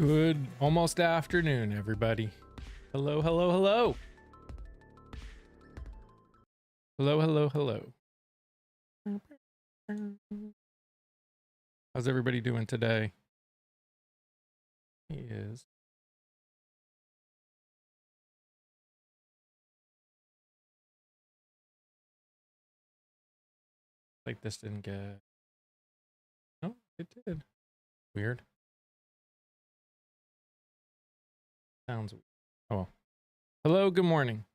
Good almost afternoon, everybody. Hello, hello, hello. Hello, hello, hello. How's everybody doing today? He is. Like this didn't get. No, it did. Weird. Sounds weird. Oh. Hello, good morning.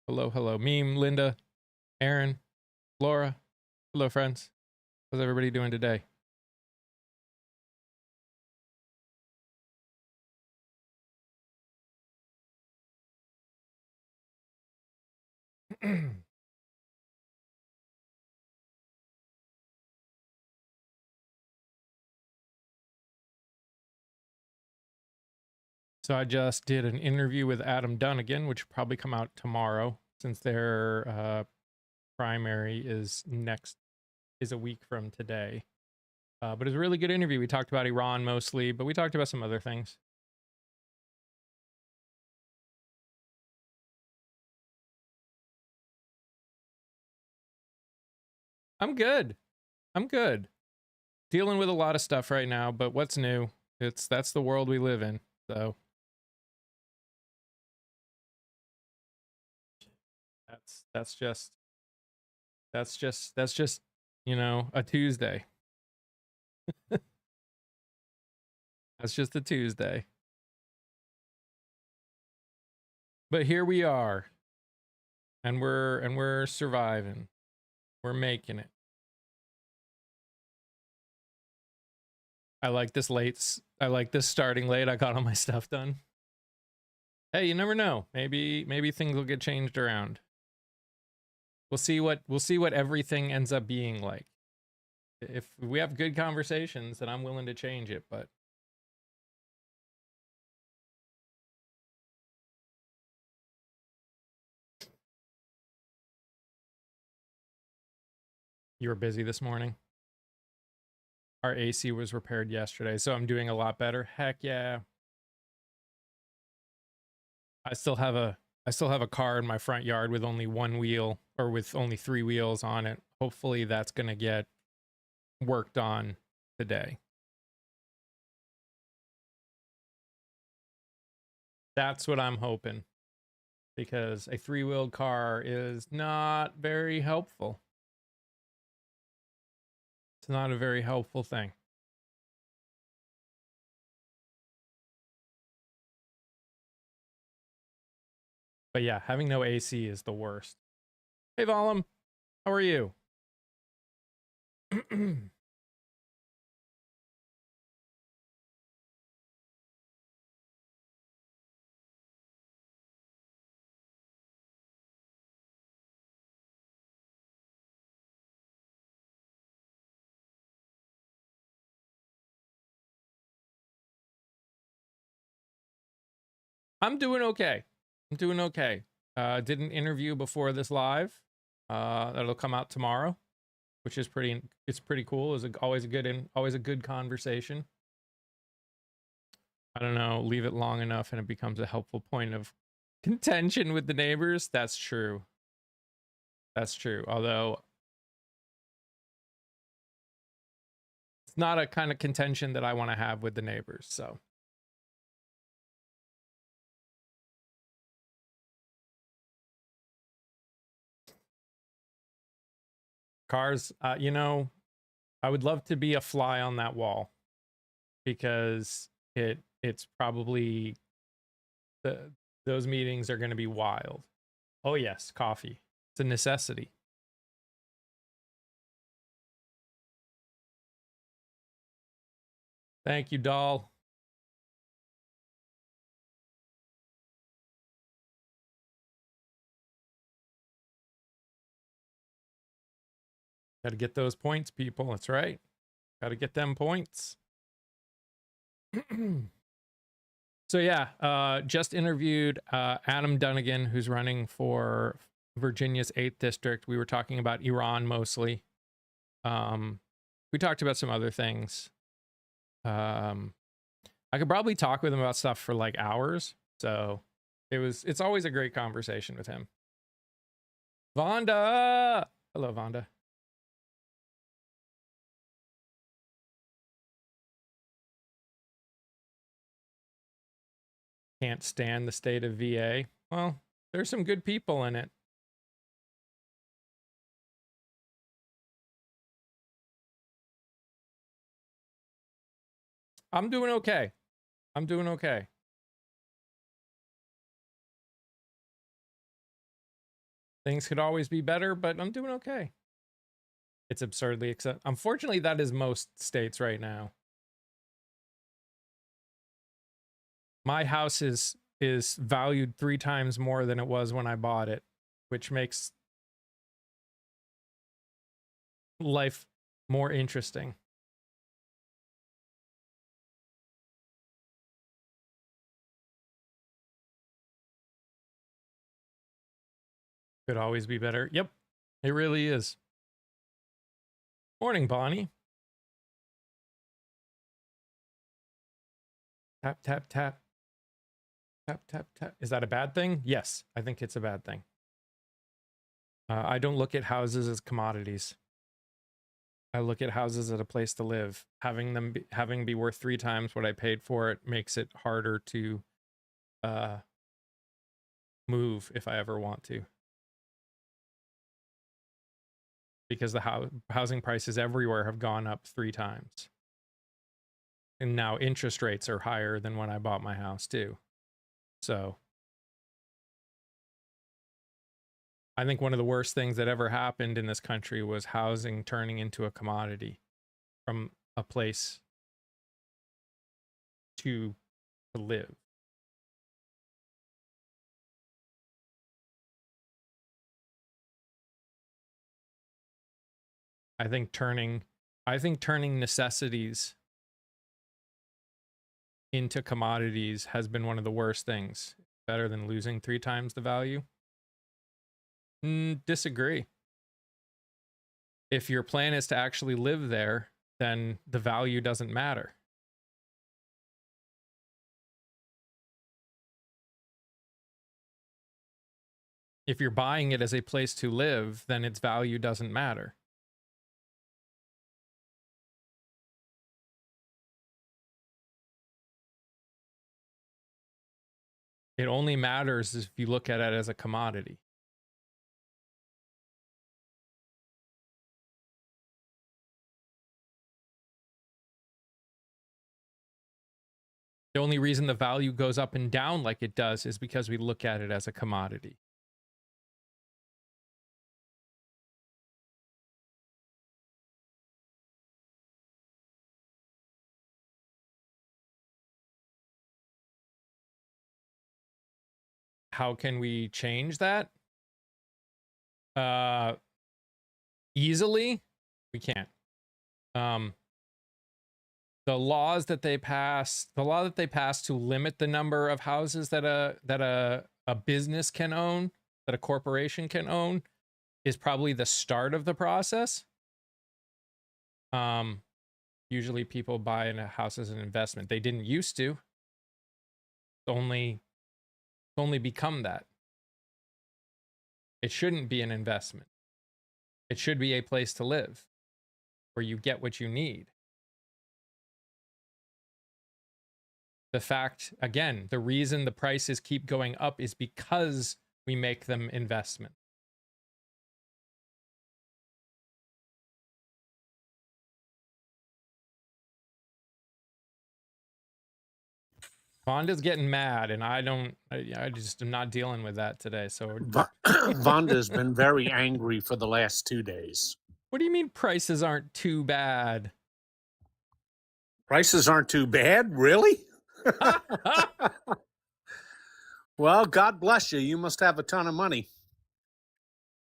Hello, hello. Meme, Linda, Aaron, Laura. Hello, friends. How's everybody doing today? So I just did an interview with Adam Dunnigan, which will probably come out tomorrow, since their primary is a week from today. But it was a really good interview. We talked about Iran mostly, but we talked about some other things. I'm good. I'm good. Dealing with a lot of stuff right now, but what's new? That's the world we live in. So that's just, you know, a Tuesday. That's just a Tuesday. But here we are. And we're surviving. We're making it. I like this starting late. I got all my stuff done. Hey, you never know. Maybe things will get changed around. We'll see what everything ends up being like. If we have good conversations, then I'm willing to change it, but you were busy this morning. Our AC was repaired yesterday, so I'm doing a lot better. Heck yeah. I still have a car in my front yard with only one wheel, or with only 3 wheels on it. Hopefully that's going to get worked on today. That's what I'm hoping, because a 3-wheeled car is not very helpful. It's not a very helpful thing. But yeah, having no AC is the worst. Hey, Vollum, how are you? I'm doing okay. I'm doing okay. Did an interview before this live. That'll come out tomorrow, which is pretty cool. It's always a good conversation. I don't know, leave it long enough and it becomes a helpful point of contention with the neighbors. That's true. That's true. Although it's not a kind of contention that I want to have with the neighbors, so. Cars, you know, I would love to be a fly on that wall, because it's probably those meetings are going to be wild. Oh yes, coffee. It's a necessity. Thank you, doll. Got to get those points, people. That's right. Got to get them points. So yeah, just interviewed Adam Dunnigan, who's running for Virginia's 8th district. We were talking about Iran mostly. We talked about some other things. I I could probably talk with him about stuff for like hours. So it's always a great conversation with him. Vonda! Hello, Vonda. Can't stand the state of VA. Well, there's some good people in it. I'm doing okay. I'm doing okay. Things could always be better, but I'm doing okay. It's absurdly accepted. Unfortunately, that is most states right now. My house is valued 3 times more than it was when I bought it, which makes life more interesting. Could always be better. Yep, it really is. Morning, Bonnie. Tap, tap, tap. Tap, tap, tap. Is that a bad thing? Yes, I think it's a bad thing. I don't look at houses as commodities. I look at houses as a place to live. Having be worth 3 times what I paid for it makes it harder to move if I ever want to. Because the housing prices everywhere have gone up 3 times. And now interest rates are higher than when I bought my house too. So I think one of the worst things that ever happened in this country was housing turning into a commodity from a place to live. I think turning necessities into commodities has been one of the worst things. Better than losing 3 times the value. Disagree. If your plan is to actually live there, then the value doesn't matter. If you're buying it as a place to live, then its value doesn't matter. It only matters if you look at it as a commodity. The only reason the value goes up and down like it does is because we look at it as a commodity. How can we change that? Easily? We can't. The law that they passed to limit the number of houses that a business can own, that a corporation can own, is probably the start of the process. Usually people buy in a house as an investment. They didn't used to. It's only become that. It shouldn't be an investment. It should be a place to live where you get what you need. The fact, again, the reason the prices keep going up is because we make them investment. Vonda's getting mad, and I just am not dealing with that today. So Vonda's been very angry for the last 2 days. What do you mean prices aren't too bad? Prices aren't too bad, really? Well, God bless you. You must have a ton of money.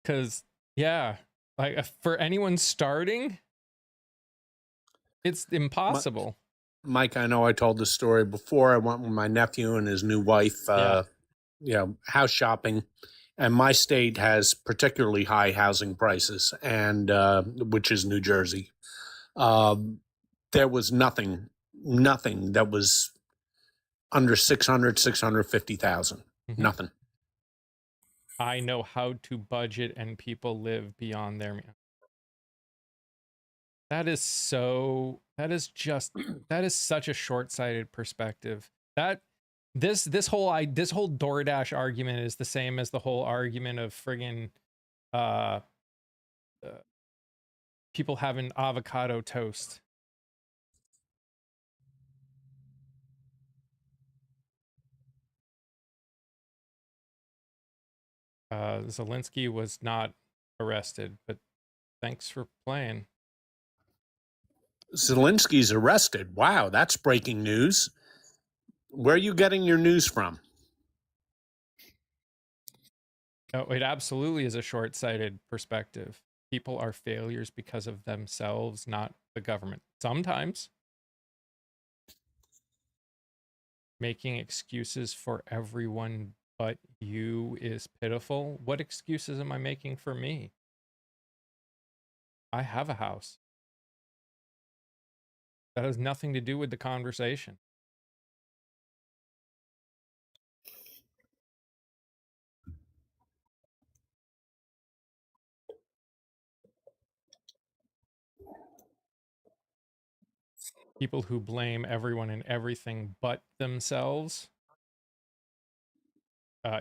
Because, yeah, like for anyone starting, it's impossible. Mike, I know I told this story before. I went with my nephew and his new wife, house shopping. And my state has particularly high housing prices, and which is New Jersey. There was nothing that was under 600, 650,000. Nothing. I know how to budget and people live beyond their means. That is such a short-sighted perspective. This whole DoorDash argument is the same as the whole argument of friggin' people having avocado toast. Zelenskyy was not arrested, but thanks for playing. Zelensky's arrested. Wow, that's breaking news. Where are you getting your news from? Oh, it absolutely is a short-sighted perspective. People are failures because of themselves, not the government. Sometimes. Making excuses for everyone but you is pitiful. What excuses am I making for me? I have a house. That has nothing to do with the conversation. People who blame everyone and everything but themselves.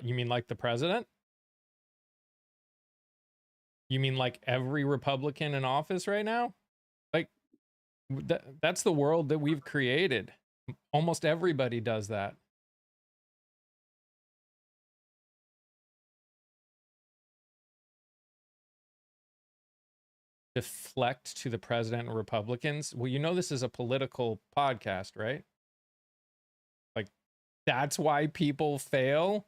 You mean like the president? You mean like every Republican in office right now? Like, that's the world that we've created. Almost everybody does that. Deflect to the president and Republicans. Well, you know this is a political podcast, right? Like, that's why people fail?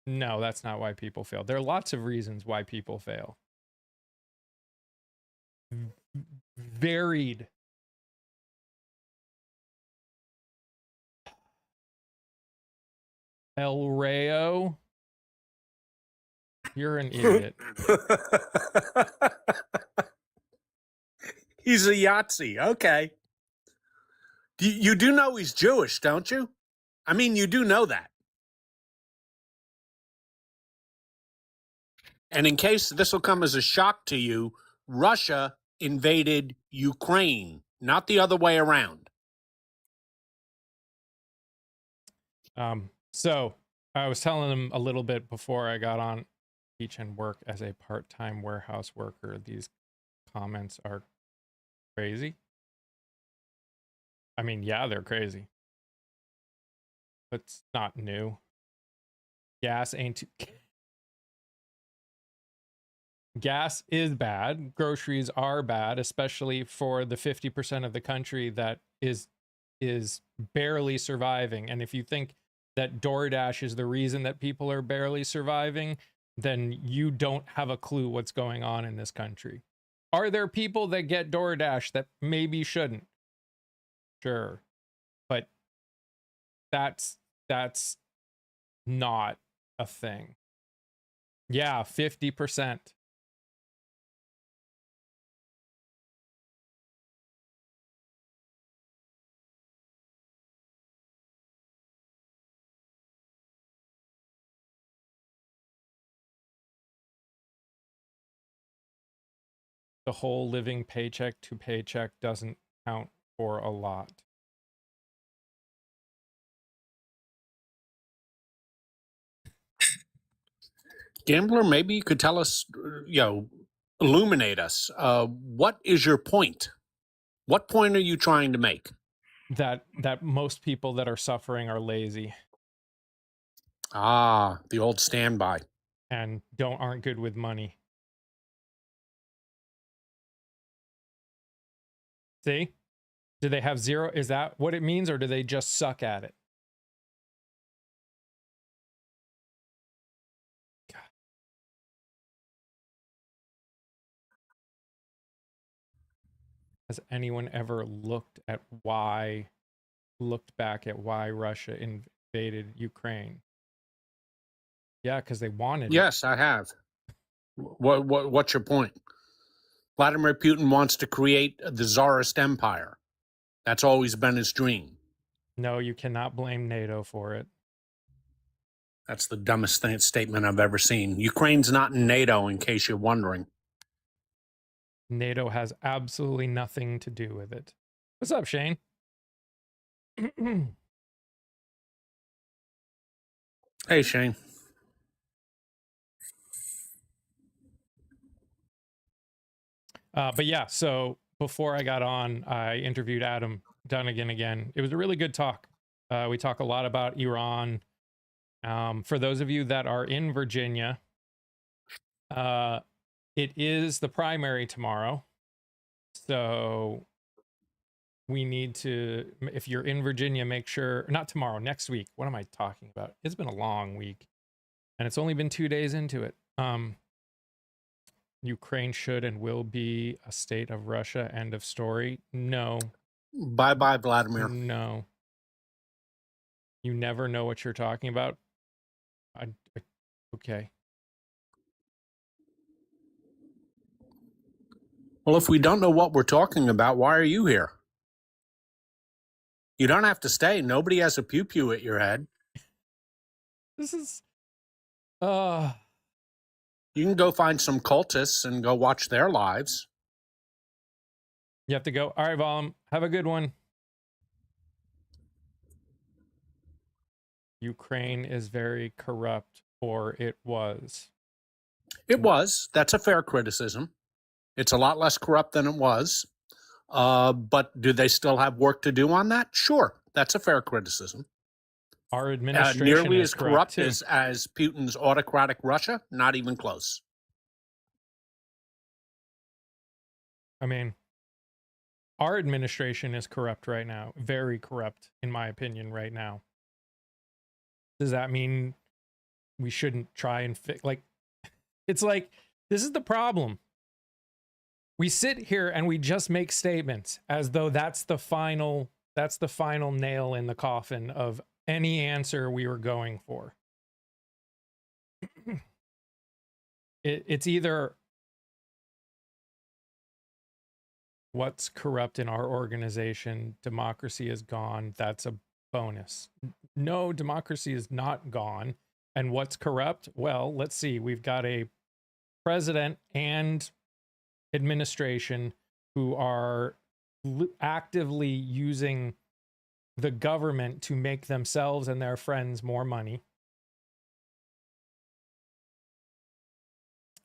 No, that's not why people fail. There are lots of reasons why people fail. Varied. El Rayo. You're an idiot. He's a Yahtzee. Okay. You do know he's Jewish, don't you? I mean, you do know that. And in case this will come as a shock to you, Russia invaded Ukraine, not the other way around. So I was telling them a little bit before I got on teach and work as a part-time warehouse worker. These comments are crazy. I mean, yeah, they're crazy. But it's not new. Gas ain't too... Gas is bad. Groceries are bad, especially for the 50% of the country that is barely surviving. And if you think that DoorDash is the reason that people are barely surviving, then you don't have a clue what's going on in this country. Are there people that get DoorDash that maybe shouldn't? Sure. But that's not a thing. Yeah, 50%. The whole living paycheck to paycheck doesn't count for a lot. Gambler, maybe you could tell us, illuminate us. What is your point? What point are you trying to make? That most people that are suffering are lazy. Ah, the old standby. And aren't good with money. See? Do they have zero? Is that what it means, or do they just suck at it? God. Has anyone ever looked back at why Russia invaded Ukraine? Yeah, because they wanted it. Yes, I have. What's your point? Vladimir Putin wants to create the Tsarist empire. That's always been his dream. No, you cannot blame NATO for it. That's the dumbest statement I've ever seen. Ukraine's not in NATO, in case you're wondering. NATO has absolutely nothing to do with it. What's up, Shane? Hey, Shane. But yeah, so before I got on, I interviewed Adam Dunnigan again. It was a really good talk. We talk a lot about Iran. For those of you that are in Virginia, it is the primary tomorrow. So we need to, if you're in Virginia, make sure, not tomorrow, next week. What am I talking about? It's been a long week and it's only been 2 days into it. Ukraine should and will be a state of Russia. End of story. No. Bye-bye, Vladimir. No. You never know what you're talking about. Okay. Well, if we don't know what we're talking about, why are you here? You don't have to stay. Nobody has a pew-pew at your head. This is... You can go find some cultists and go watch their lives. You have to go. All right, Volum. Have a good one. Ukraine is very corrupt, or it was. It was. That's a fair criticism. It's a lot less corrupt than it was. But do they still have work to do on that? Sure. That's a fair criticism. Our administration nearly is as corrupt too. as Putin's autocratic Russia? Not even close. I mean, our administration is corrupt right now. Very corrupt, in my opinion, right now. Does that mean we shouldn't try and fix? Like, it's like, this is the problem. We sit here and we just make statements as though that's the final nail in the coffin of any answer we were going for. It's either what's corrupt in our organization, democracy is gone, that's a bonus. No, democracy is not gone. And what's corrupt? Well, let's see. We've got a president and administration who are actively using the government to make themselves and their friends more money.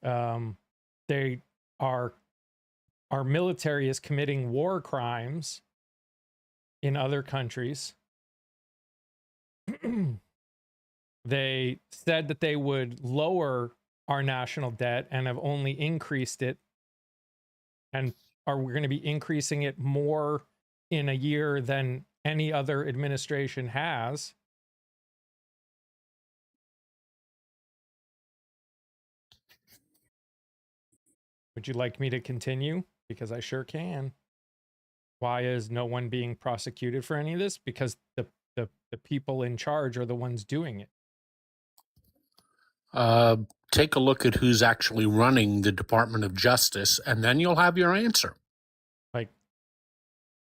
Our military is committing war crimes in other countries. They said that they would lower our national debt and have only increased it, and we're going to be increasing it more in a year than any other administration has. Would you like me to continue? Because I sure can. Why is no one being prosecuted for any of this? Because the people in charge are the ones doing it. Take a look at who's actually running the Department of Justice, and then you'll have your answer. Like,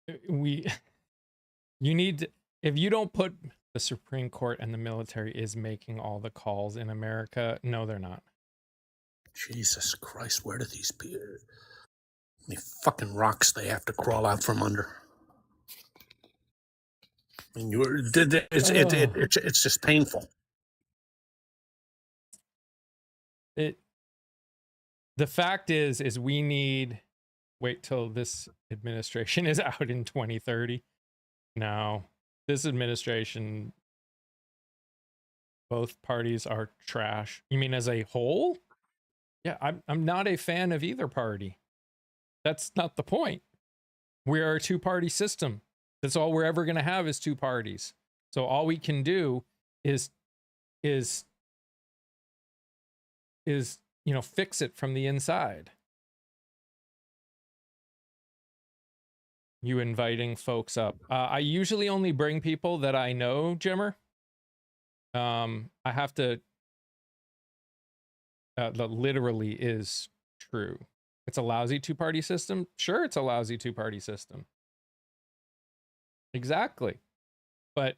you need to, if you don't put the Supreme Court and the military is making all the calls in America. No, they're not. Jesus Christ, where do these people, the fucking rocks they have to crawl out from under? I mean, it's just painful. The fact is we need, wait till this administration is out in 2030. No, this administration, both parties are trash. You mean as a whole? Yeah, I'm not a fan of either party. That's not the point. We are a two-party system. That's all we're ever going to have is two parties. So all we can do is fix it from the inside. You inviting folks up. I usually only bring people that I know, Jimmer. I have to, that literally is true. It's a lousy two-party system. Sure, it's a lousy two-party system. Exactly. But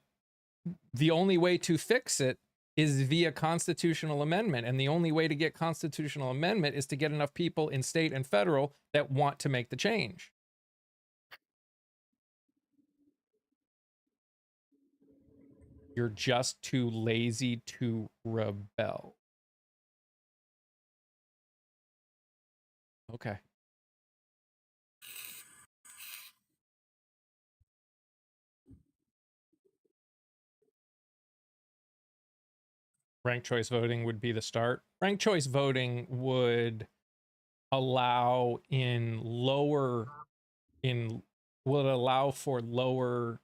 the only way to fix it is via constitutional amendment. And the only way to get constitutional amendment is to get enough people in state and federal that want to make the change. You're just too lazy to rebel. Okay. Ranked choice voting would be the start. Ranked choice voting would allow for lower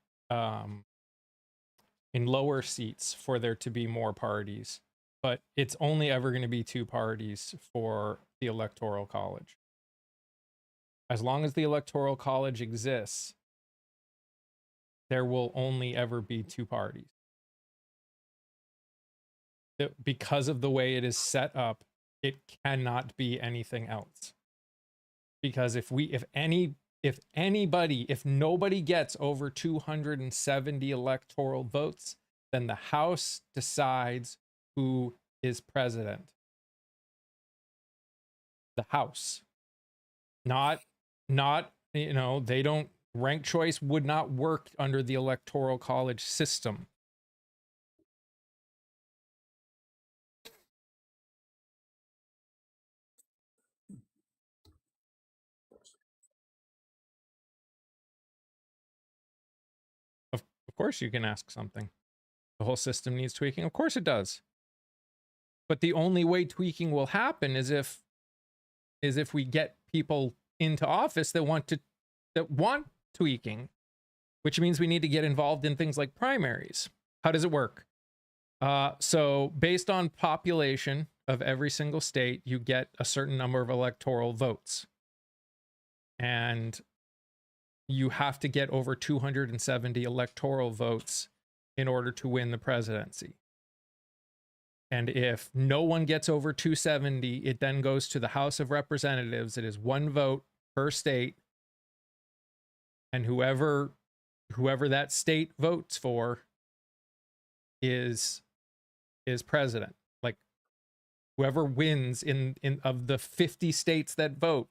in lower seats for there to be more parties, but it's only ever going to be 2 parties for the Electoral College. As long as the Electoral College exists, there will only ever be 2 parties. Because of the way it is set up, it cannot be anything else. Because if nobody gets over 270 electoral votes, then the House decides who is president. The House. Not, they don't, ranked choice would not work under the Electoral College system. Of course you can ask something. The whole system needs tweaking. Of course it does. But the only way tweaking will happen is if we get people into office that want tweaking, which means we need to get involved in things like primaries. How does it work? So based on population of every single state, you get a certain number of electoral votes. And you have to get over 270 electoral votes in order to win the presidency. And if no one gets over 270, it then goes to the House of Representatives. It is 1 vote per state. And whoever that state votes for is president. Like whoever wins in of the 50 states that vote.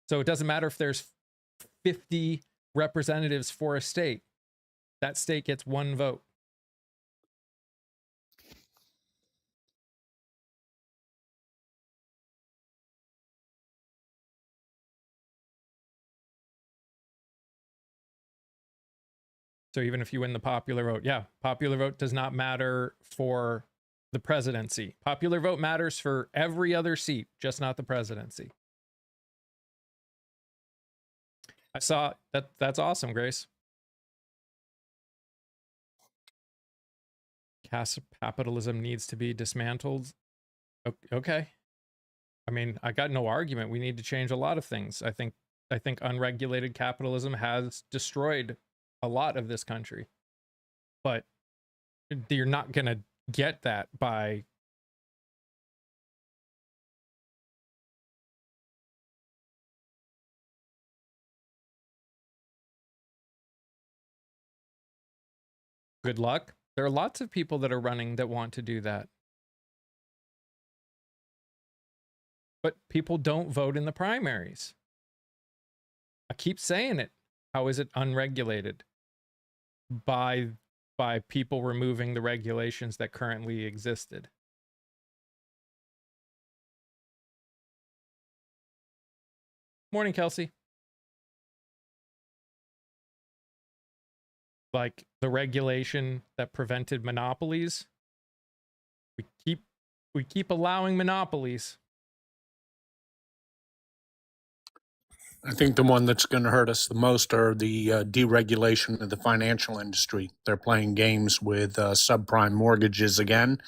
So it doesn't matter if there's 50 representatives for a state. That state gets 1 vote. So even if you win the popular vote, popular vote does not matter for the presidency. Popular vote matters for every other seat, just not the presidency. I saw that. That's awesome, Grace. Capitalism needs to be dismantled. Okay. I mean, I got no argument. We need to change a lot of things. I think unregulated capitalism has destroyed a lot of this country. But you're not going to get that by good luck. There are lots of people that are running that want to do that. But people don't vote in the primaries. I keep saying it. How is it unregulated? By people removing the regulations that currently existed. Morning, Kelsey. Like the regulation that prevented monopolies. We keep allowing monopolies. I think the one that's going to hurt us the most are the deregulation of the financial industry. They're playing games with subprime mortgages again.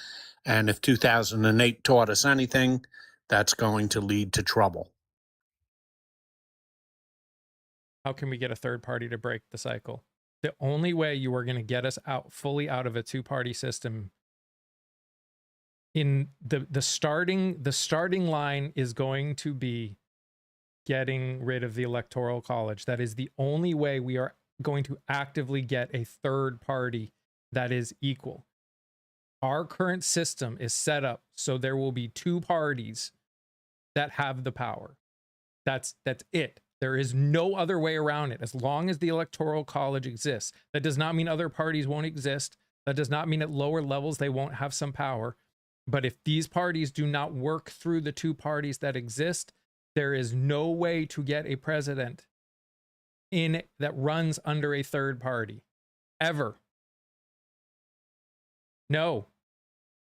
And if 2008 taught us anything, that's going to lead to trouble. How can we get a third party to break the cycle? The only way you are going to get us fully out of a 2-party system in the starting line is going to be getting rid of the Electoral College. That is the only way we are going to actively get a third party that is equal. Our current system is set up so there will be two parties that have the power. That's it. There is no other way around it. As long as the Electoral College exists, that does not mean other parties won't exist. That does not mean at lower levels they won't have some power. But if these parties do not work through the two parties that exist, there is no way to get a president in that runs under a third party. Ever. No.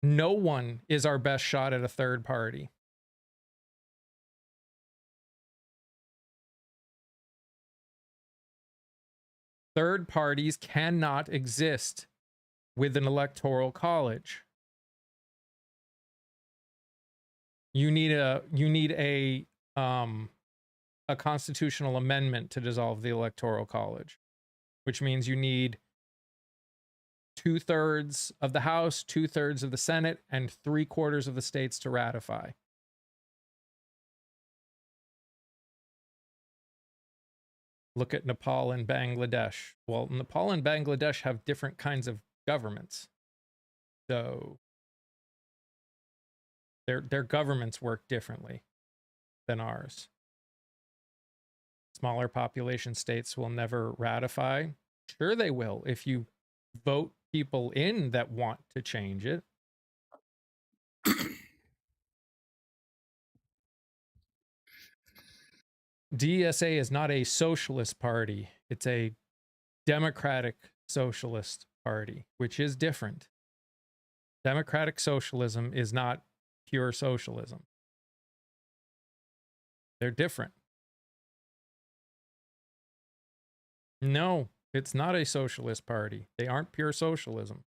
No one is our best shot at a third party. Third parties cannot exist with an electoral college. You need a constitutional amendment to dissolve the electoral college, which means you need 2/3 of the House, 2/3 of the Senate, and 3/4 of the states to ratify. Look at Nepal and Bangladesh. Well, Nepal and Bangladesh have different kinds of governments. So their governments work differently than ours. Smaller population states will never ratify. Sure they will if you vote people in that want to change it. DSA is not a socialist party. It's a democratic socialist party, which is different. Democratic socialism is not pure socialism. They're different. No, it's not a socialist party. They aren't pure socialism.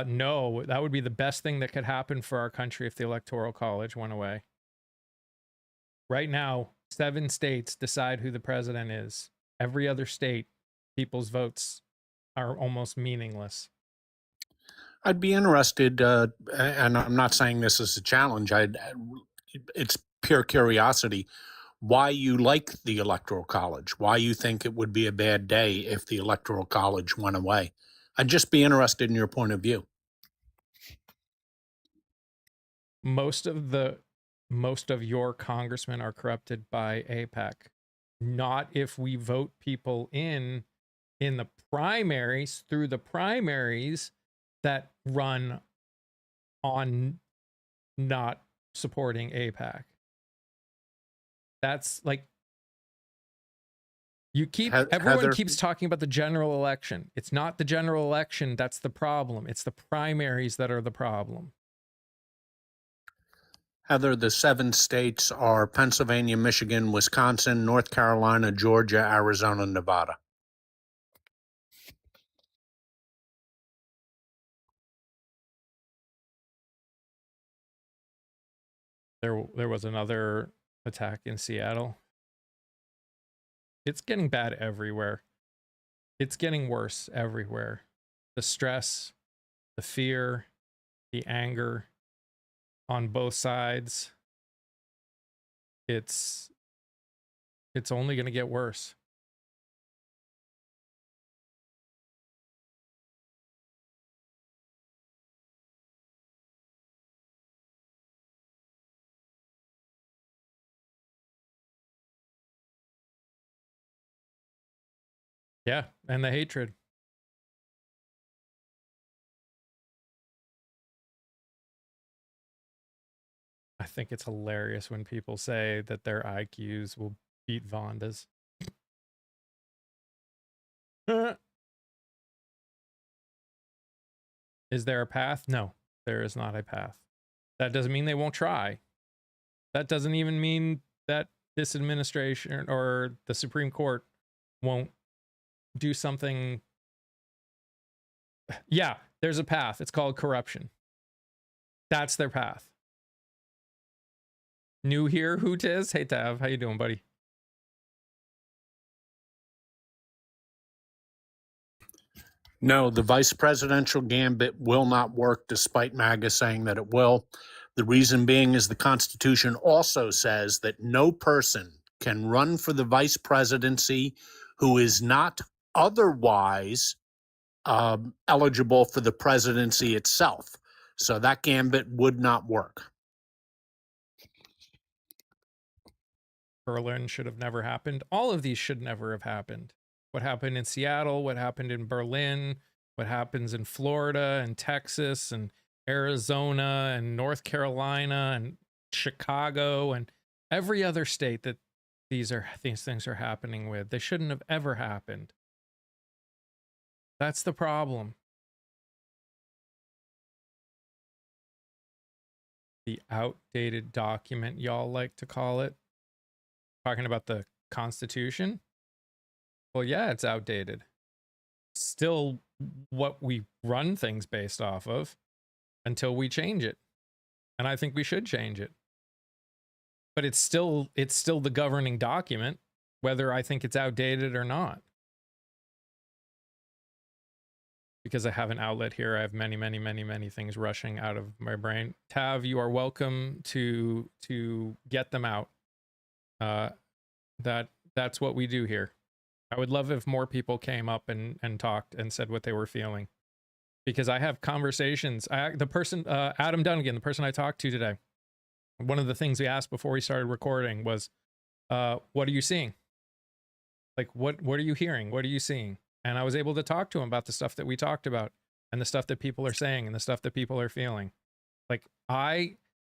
No, that would be the best thing that could happen for our country if the Electoral College went away. Right now, 7 states decide who the president is. Every other state, people's votes are almost meaningless. I'd be interested, and I'm not saying this is a challenge. It's pure curiosity. Why you like the Electoral College? Why you think it would be a bad day if the Electoral College went away? I'd just be interested in your point of view. Most of your congressmen are corrupted by AIPAC. Not if we vote people in the primaries, through the primaries that run on not supporting AIPAC. That's like, everyone keeps talking about the general election. It's not the general election that's the problem. It's the primaries that are the problem. Heather, the 7 states are Pennsylvania, Michigan, Wisconsin, North Carolina, Georgia, Arizona, Nevada. There was another attack in Seattle. It's getting bad everywhere. It's getting worse everywhere. The stress, the fear, the anger on both sides. It's only going to get worse. Yeah, and the hatred. I think it's hilarious when people say that their IQs will beat Vonda's. Is there a path? No, there is not a path. That doesn't mean they won't try. That doesn't even mean that this administration or the Supreme Court won't do something. Yeah, there's a path. It's called corruption. That's their path. New here, who 'tis? Hey Tav, how you doing, buddy? No, the vice presidential gambit will not work, despite MAGA saying that it will. The reason being is the Constitution also says that no person can run for the vice presidency who is not otherwise eligible for the presidency itself. So that gambit would not work. Berlin should have never happened. All of these should never have happened. What happened in Seattle, what happened in Berlin, what happens in Florida and Texas and Arizona and North Carolina and Chicago and every other state that these things are happening with. They shouldn't have ever happened. That's the problem. The outdated document, y'all like to call it. Talking about the Constitution? Well, yeah, it's outdated. Still what we run things based off of until we change it. And I think we should change it. But it's still the governing document, whether I think it's outdated or not. Because I have an outlet here, I have many, many, many, many things rushing out of my brain. Tav, you are welcome to get them out. That's what we do here. I would love if more people came up and talked and said what they were feeling, because I have conversations. The person, Adam Dunnigan, the person I talked to today, one of the things we asked before we started recording was, what are you seeing? Like, what are you hearing? What are you seeing? And I was able to talk to him about the stuff that we talked about and the stuff that people are saying and the stuff that people are feeling. Like,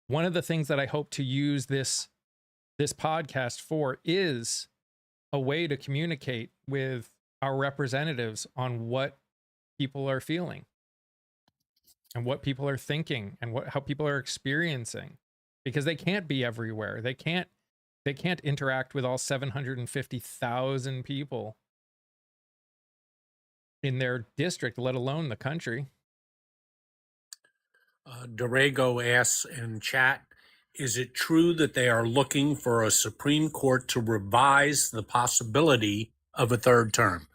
one of the things that I hope to use this podcast for is a way to communicate with our representatives on what people are feeling and what people are thinking and how people are experiencing, because they can't be everywhere. They can't interact with all 750,000 people in their district, let alone the country. Dorego asks in chat, is it true that they are looking for a Supreme Court to revise the possibility of a third term?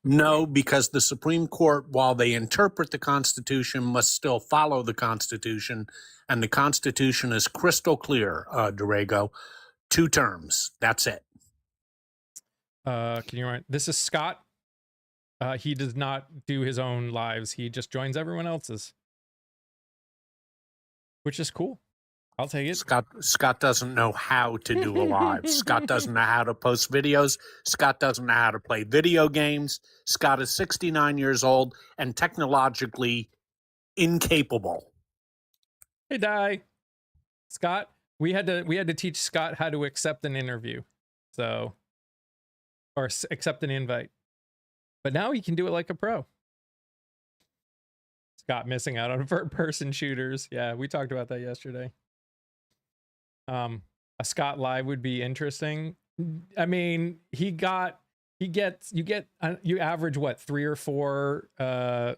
No, because the Supreme Court, while they interpret the Constitution, must still follow the Constitution. And the Constitution is crystal clear, Dorego. 2 terms. That's it. Can you write? This is Scott. He does not do his own lives. He just joins everyone else's, which is cool. I'll take it. Scott doesn't know how to do a live. Scott doesn't know how to post videos. Scott doesn't know how to play video games. Scott is 69 years old and technologically incapable. Hey, Di. Scott, we had to teach Scott how to accept an interview. So, or accept an invite. But now he can do it like a pro. Scott missing out on first-person shooters. Yeah, we talked about that yesterday. A Scott live would be interesting. I mean, you average what, 3 or 4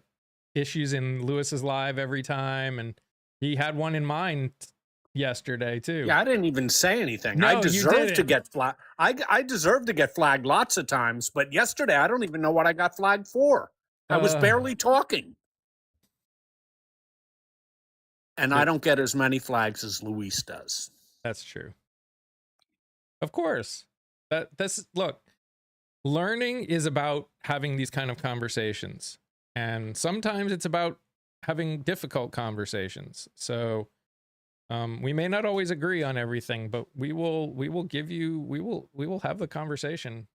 issues in Lewis's live every time, and he had one in mind yesterday too. Yeah, I didn't even say anything. No, I deserve to get flagged. I deserve to get flagged lots of times, but yesterday I don't even know what I got flagged for. I was barely talking. And I don't get as many flags as Luis does. That's true. Of course. Look, learning is about having these kind of conversations. And sometimes it's about having difficult conversations. So we may not always agree on everything, but we will have the conversation.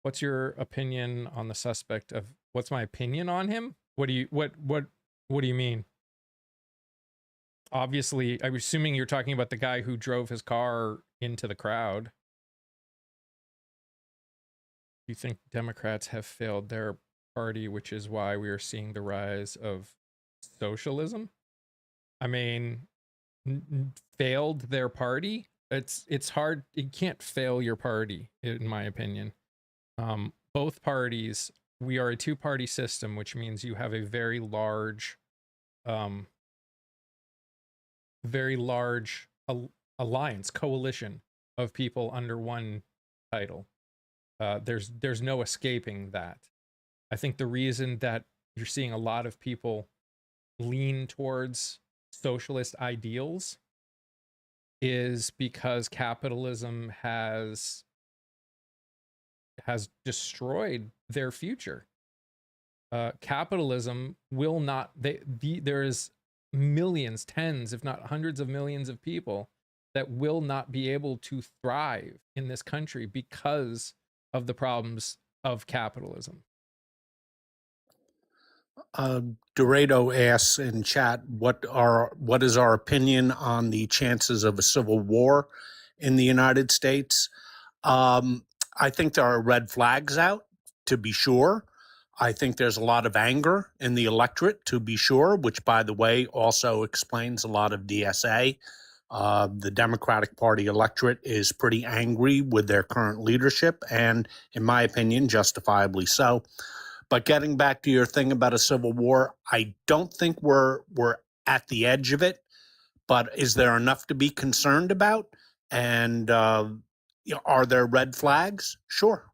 What's your opinion on the suspect of what's my opinion on him? What do you mean? Obviously, I'm assuming you're talking about the guy who drove his car into the crowd. Do you think Democrats have failed their party, which is why we are seeing the rise of socialism? I mean, failed their party? It's hard. You can't fail your party, in my opinion. Both parties, we are a 2-party system, which means you have a very large alliance, coalition of people under one title. There's no escaping that. I think the reason that you're seeing a lot of people lean towards socialist ideals is because capitalism has destroyed their future. Capitalism will not. There is millions, tens, if not hundreds of millions of people that will not be able to thrive in this country because of the problems of capitalism. Dorado asks in chat, what is our opinion on the chances of a civil war in the United States? I think there are red flags out, to be sure. I think there's a lot of anger in the electorate, to be sure, which, by the way, also explains a lot of DSA. The Democratic Party electorate is pretty angry with their current leadership, and in my opinion, justifiably so. But getting back to your thing about a civil war, I don't think we're at the edge of it. But is there enough to be concerned about? And are there red flags? Sure.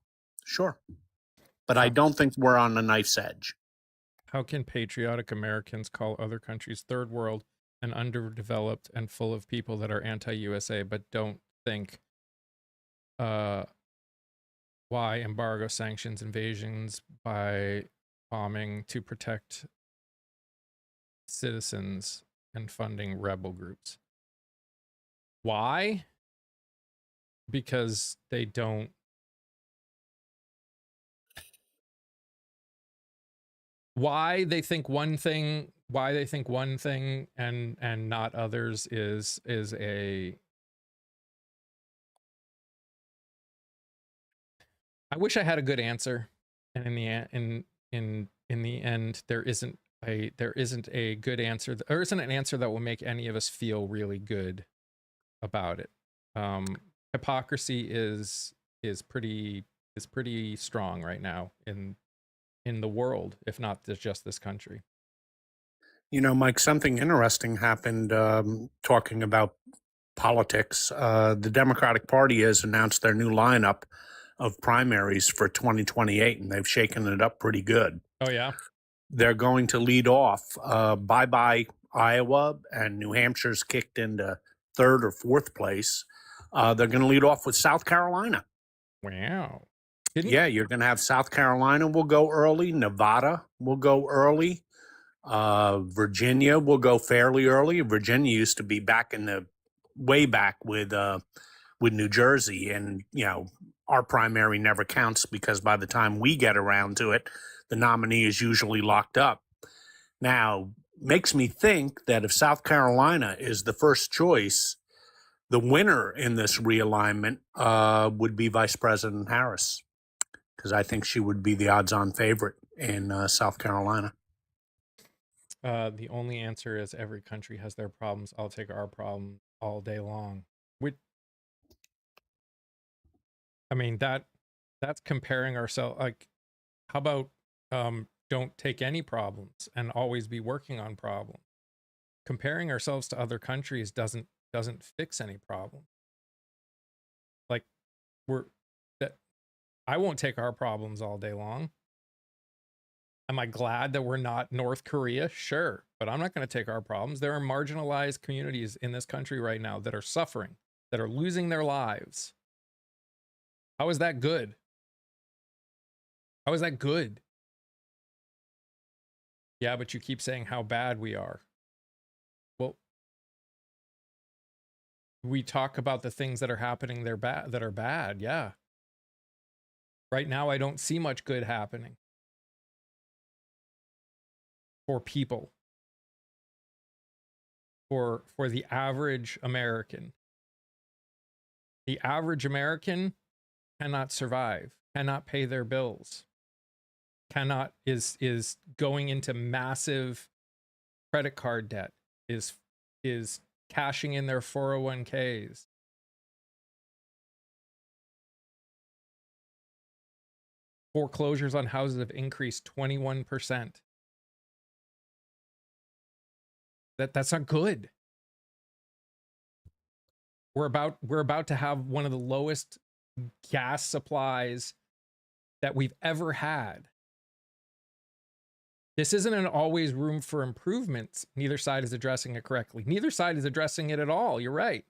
But I don't think we're on a knife's edge. How can patriotic Americans call other countries third world and underdeveloped and full of people that are anti-USA, but don't think why embargo, sanctions, invasions by bombing to protect citizens and funding rebel groups? Why? Because they don't. Why they think one thing and not others is a. I wish I had a good answer, and in the end, there isn't a good answer. There isn't an answer that will make any of us feel really good about it. Hypocrisy is pretty strong right now in the world, if not just this country. You know, Mike, something interesting happened talking about politics. The Democratic Party has announced their new lineup of primaries for 2028, and they've shaken it up pretty good. Oh, yeah? They're going to lead off bye-bye Iowa, and New Hampshire's kicked into third or fourth place. They're going to lead off with South Carolina. Wow. Yeah, you're going to have South Carolina will go early. Nevada will go early. Virginia will go fairly early. Virginia used to be back in the way back with New Jersey, and you know our primary never counts because by the time we get around to it, the nominee is usually locked up. Now, makes me think that if South Carolina is the first choice, the winner in this realignment would be Vice President Harris, because I think she would be the odds-on favorite in South Carolina. The only answer is every country has their problems. I'll take our problem all day long. I mean, that's comparing ourselves. Like, how about don't take any problems and always be working on problems? Comparing ourselves to other countries doesn't fix any problem. Like, I won't take our problems all day long. Am I glad that we're not North Korea? Sure, but I'm not going to take our problems. There are marginalized communities in this country right now that are suffering, that are losing their lives. How is that good? How is that good? Yeah, but you keep saying how bad we are. Well, we talk about the things that are happening that are bad. Yeah. Right now, I don't see much good happening for people, for the average American. The average American cannot survive, cannot pay their bills, is going into massive credit card debt, is cashing in their 401ks. Foreclosures on houses have increased 21%. That's not good. We're about to have one of the lowest gas supplies that we've ever had. This isn't an always room for improvements. Neither side is addressing it correctly. Neither side is addressing it at all. You're right.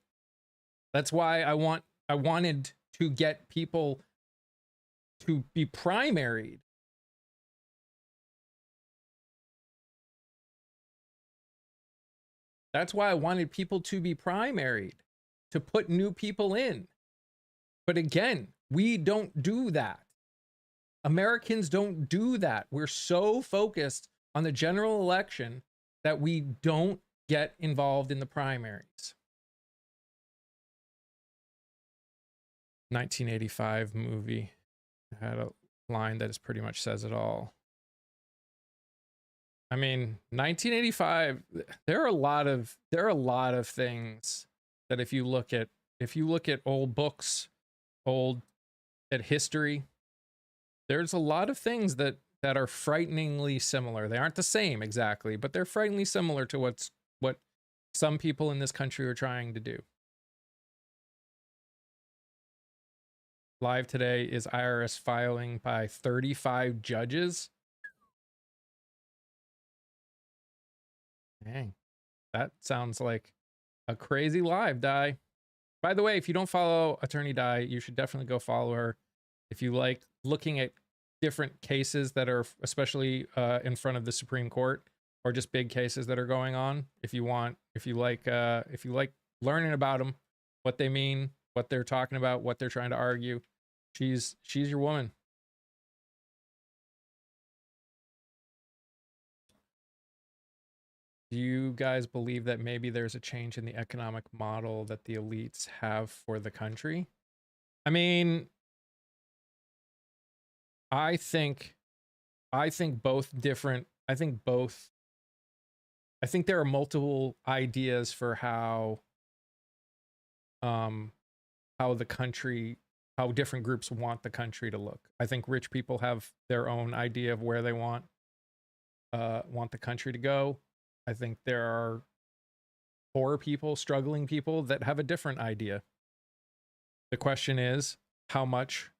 That's why I wanted to get people to be primaried. That's why I wanted people to be primaried, to put new people in. But again, we don't do that. Americans don't do that. We're so focused on the general election that we don't get involved in the primaries. 1985 movie had a line that is pretty much says it all. I mean, 1985, there are a lot of things that if you look at old books, at history, there's a lot of things that are frighteningly similar. They aren't the same exactly, but they're frighteningly similar to what some people in this country are trying to do. Live today is IRS filing by 35 judges. Dang, that sounds like a crazy live, Di. By the way, if you don't follow Attorney Di, you should definitely go follow her. If you like looking at different cases that are especially in front of the Supreme Court, or just big cases that are going on, if you like learning about them, what they mean, what they're talking about, what they're trying to argue, she's your woman. Do you guys believe that maybe there's a change in the economic model that the elites have for the country? I mean, I think both different. I think there are multiple ideas for how the country, how different groups want the country to look. I think rich people have their own idea of where they want the country to go. I think there are poor people, struggling people that have a different idea. The question is, how much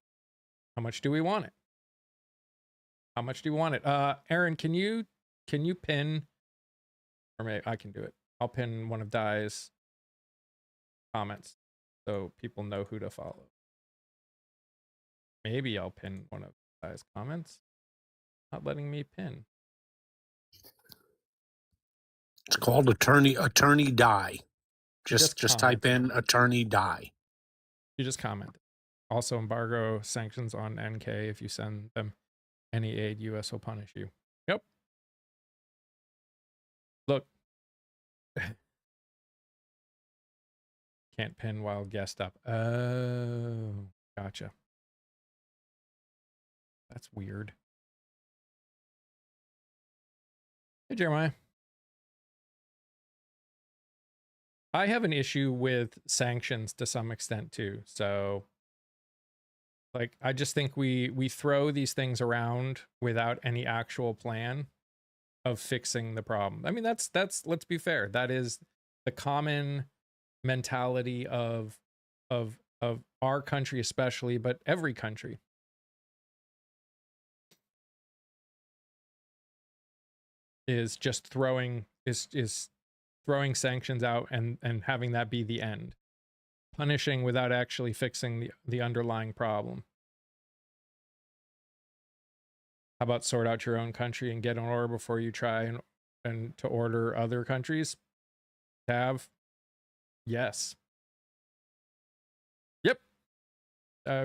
do we want it? How much do you want it? Aaron, can you pin, or maybe I can do it. I'll pin one of Di's comments so people know who to follow. Maybe I'll pin one of Di's comments. Not letting me pin. It's called Attorney Di. Just type in Attorney Di. You just comment. Also, embargo sanctions on NK. If you send them any aid, U.S. will punish you. Yep. Look. Can't pin while guest up. Oh, gotcha. That's weird. Hey, Jeremiah. I have an issue with sanctions to some extent too. So like, I just think we throw these things around without any actual plan of fixing the problem. I mean, that's let's be fair. That is the common mentality of our country especially, but every country. Is just throwing sanctions out and having that be the end. Punishing without actually fixing the underlying problem. How about sort out your own country and get an order before you try and to order other countries? Yes. Yep.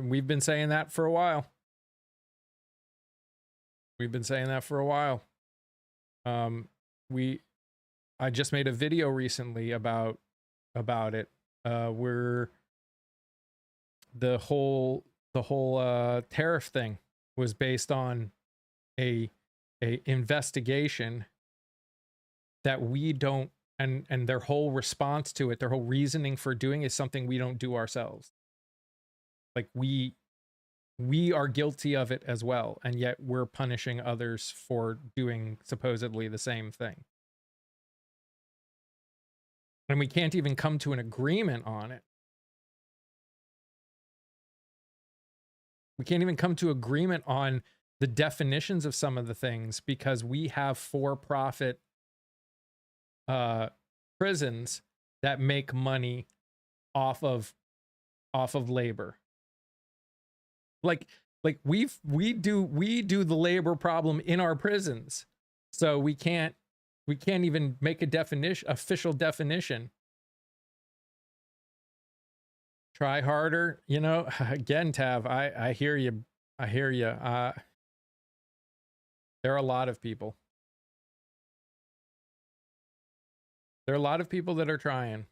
We've been saying that for a while. I just made a video recently about it. Where the whole tariff thing was based on a investigation that we don't, and their whole response to it, their whole reasoning for doing is something we don't do ourselves. Like we are guilty of it as well, and yet we're punishing others for doing supposedly the same thing. And we can't even come to an agreement on it. We can't even come to agreement on the definitions of some of the things, because we have for-profit prisons that make money off of labor. Like we do the labor problem in our prisons, so we can't even make a official definition. Try harder, you know. Again, Tav, I hear you. I hear you. There are a lot of people. There are a lot of people that are trying.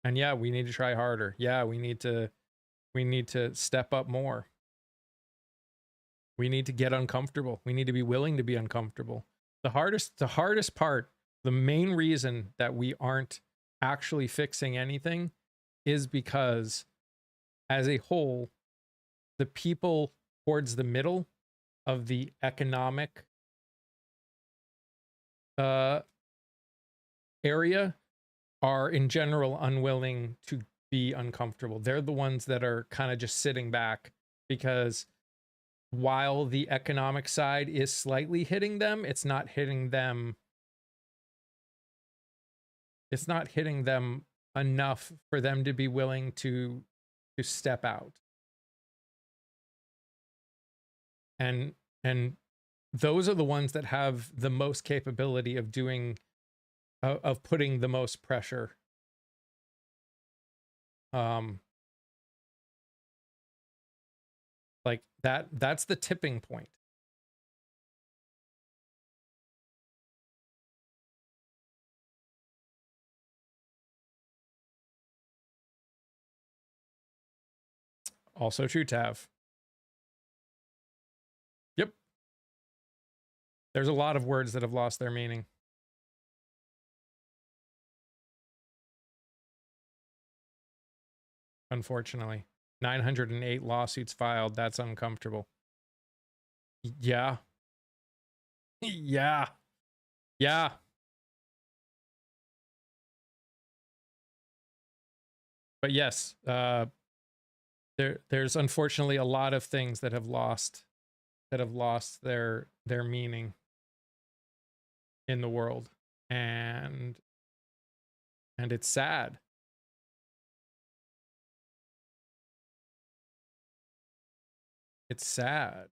And yeah, we need to try harder. Yeah, we need to step up more. We need to get uncomfortable. We need to be willing to be uncomfortable. The hardest part, the main reason that we aren't actually fixing anything is because as a whole, the people towards the middle of the economic area are in general unwilling to be uncomfortable. They're the ones that are kind of just sitting back, because while the economic side is slightly hitting them, it's not hitting them enough for them to be willing to step out. And those are the ones that have the most capability of putting the most pressure. Like that's the tipping point. Also true, Tav. Yep. There's a lot of words that have lost their meaning. Unfortunately. 908 lawsuits filed. That's uncomfortable. Yeah. Yeah. Yeah. But yes, there's unfortunately a lot of things that have lost their meaning in the world, and it's sad. It's sad.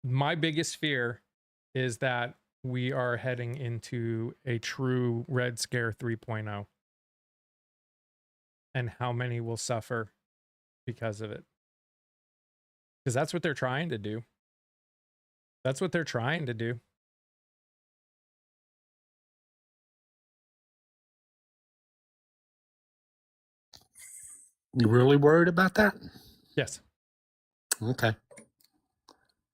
My biggest fear is that we are heading into a true Red Scare 3.0, and how many will suffer because of it. Because that's what they're trying to do. That's what they're trying to do. You really worried about that? Yes. Okay.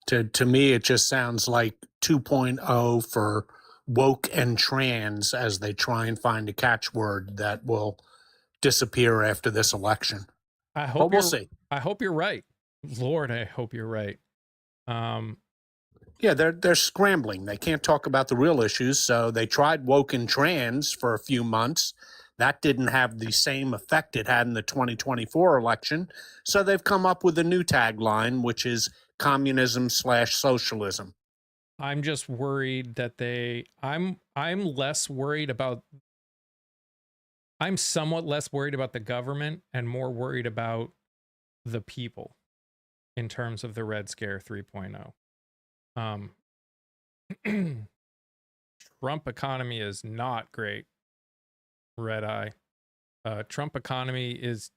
To me, it just sounds like 2.0 for woke and trans, as they try and find a catchword that will disappear after this election. I hope we'll see. I hope you're right. Lord, I hope you're right. Yeah, they're scrambling. They can't talk about the real issues, so they tried woke and trans for a few months. That didn't have the same effect it had in the 2024 election. So they've come up with a new tagline, which is communism/socialism. I'm just worried that I'm less worried about. I'm somewhat less worried about the government and more worried about the people in terms of the Red Scare 3.0. Trump economy is not great. Red Eye. Trump economy is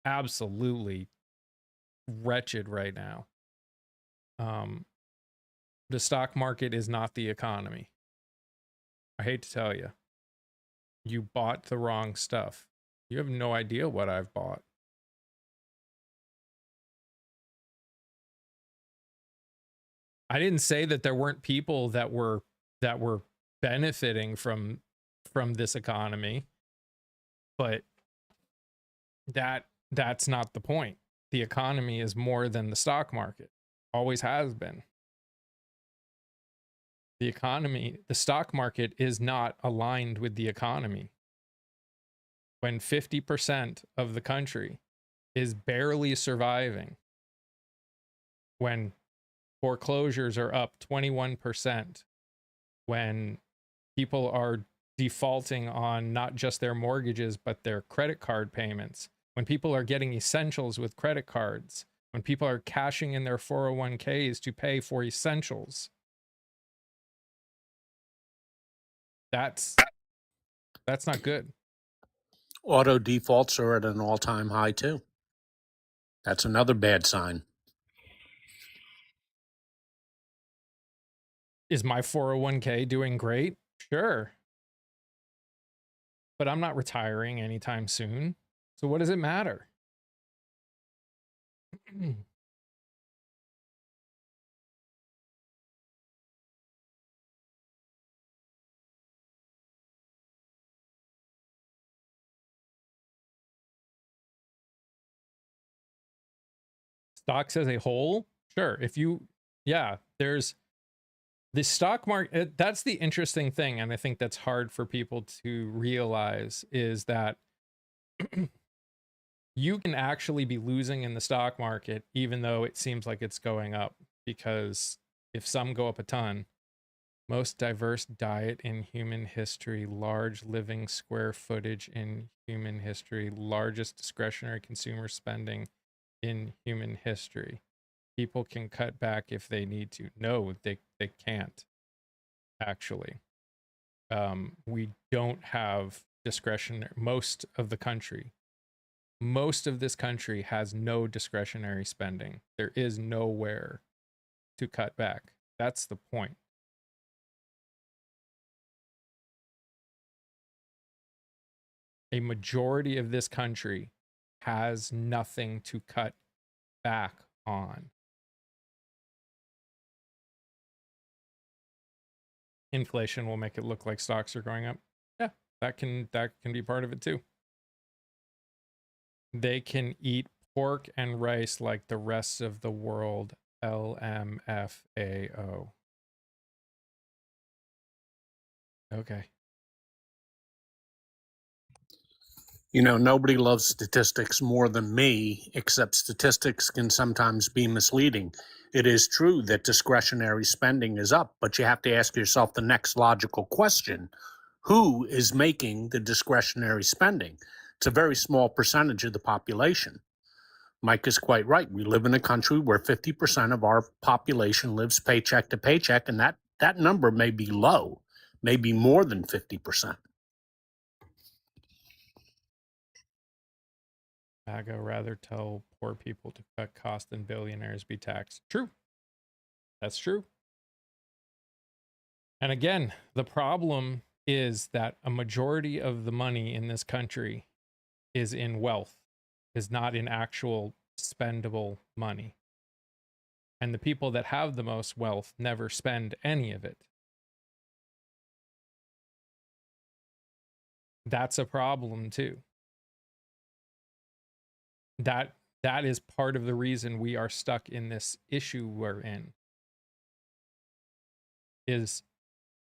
absolutely wretched right now. The stock market is not the economy. I hate to tell you. You bought the wrong stuff. You have no idea what I've bought. I didn't say that there weren't people that were benefiting from this economy, but that's not the point. The economy is more than the stock market. Always has been. The economy, the stock market is not aligned with the economy. When 50% of the country is barely surviving, when foreclosures are up 21%, when people are defaulting on not just their mortgages, but their credit card payments, when people are getting essentials with credit cards, when people are cashing in their 401ks to pay for essentials, that's not good. Auto defaults are at an all-time high too. That's another bad sign. Is my 401k doing great? Sure. But I'm not retiring anytime soon. So what does it matter? Stocks as a whole? Sure. If you, yeah, there's the stock market. That's the interesting thing. And I think that's hard for people to realize is that you can actually be losing in the stock market, even though it seems like it's going up. Because if some go up a ton, most diverse diet in human history, large living square footage in human history, largest discretionary consumer spending in human history. People can cut back if they need to. No, they can't, actually. We don't have discretionary, most of the country. Most of this country has no discretionary spending. There is nowhere to cut back. That's the point. A majority of this country has nothing to cut back on. Inflation will make it look like stocks are going up. Yeah, that can be part of it too. They can eat pork and rice like the rest of the world. LMFAO. Okay. You know, nobody loves statistics more than me, except statistics can sometimes be misleading. It is true that discretionary spending is up, but you have to ask yourself the next logical question. Who is making the discretionary spending? It's a very small percentage of the population. Mike is quite right. We live in a country where 50% of our population lives paycheck to paycheck, and that number may be low, maybe more than 50%. MAGA rather tell poor people to cut costs than billionaires be taxed. True. That's true. And again, the problem is that a majority of the money in this country is in wealth, is not in actual spendable money. And the people that have the most wealth never spend any of it. That's a problem too. That is part of the reason we are stuck in this issue we're in. Is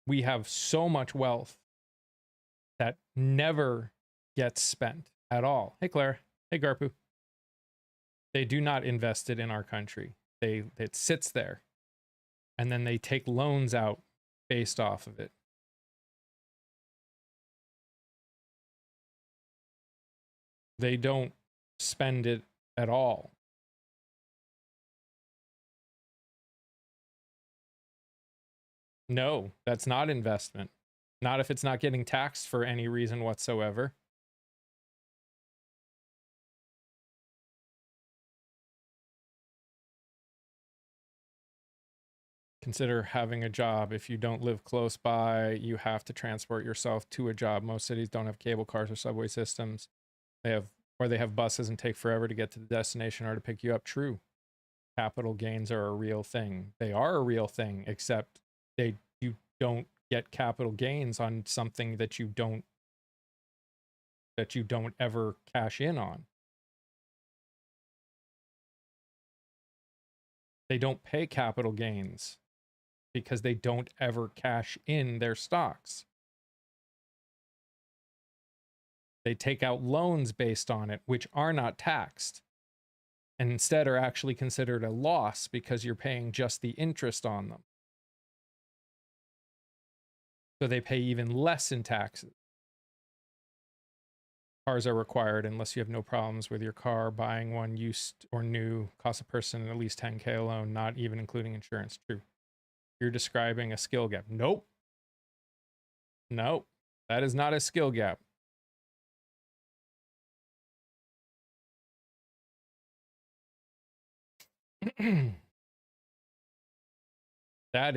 we have so much wealth that never gets spent at all. Hey, Claire. Hey, Garpu. They do not invest it in our country. It sits there, and then they take loans out based off of it. They don't spend it at all. No, that's not investment. Not if it's not getting taxed for any reason whatsoever. Consider having a job. If you don't live close by, you have to transport yourself to a job. Most cities don't have cable cars or subway systems. They have buses and take forever to get to the destination or to pick you up. True. Capital gains are a real thing. They are a real thing, except you don't get capital gains on something that you don't ever cash in on. They don't pay capital gains because they don't ever cash in their stocks. They take out loans based on it, which are not taxed, and instead are actually considered a loss because you're paying just the interest on them. So they pay even less in taxes. Cars are required unless you have no problems with your car. Buying one used or new costs a person at least $10K alone, not even including insurance. True. You're describing a skill gap. Nope. Nope. That is not a skill gap. That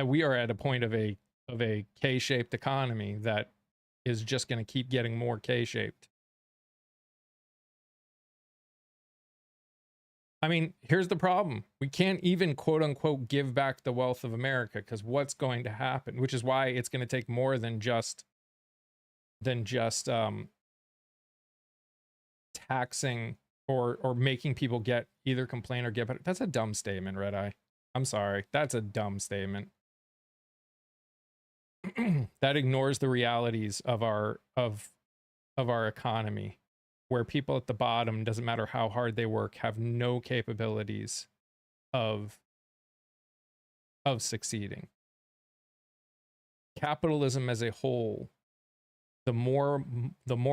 we are at a point of a K-shaped economy that is just going to keep getting more K-shaped. I mean, here's the problem. We can't even quote unquote give back the wealth of America, because what's going to happen, which is why it's going to take more than just taxing or making people get either complain or get better. That's a dumb statement, Red Eye. I'm sorry. That's a dumb statement. That ignores the realities of our economy, where people at the bottom, doesn't matter how hard they work, have no capabilities of succeeding. Capitalism as a whole, the more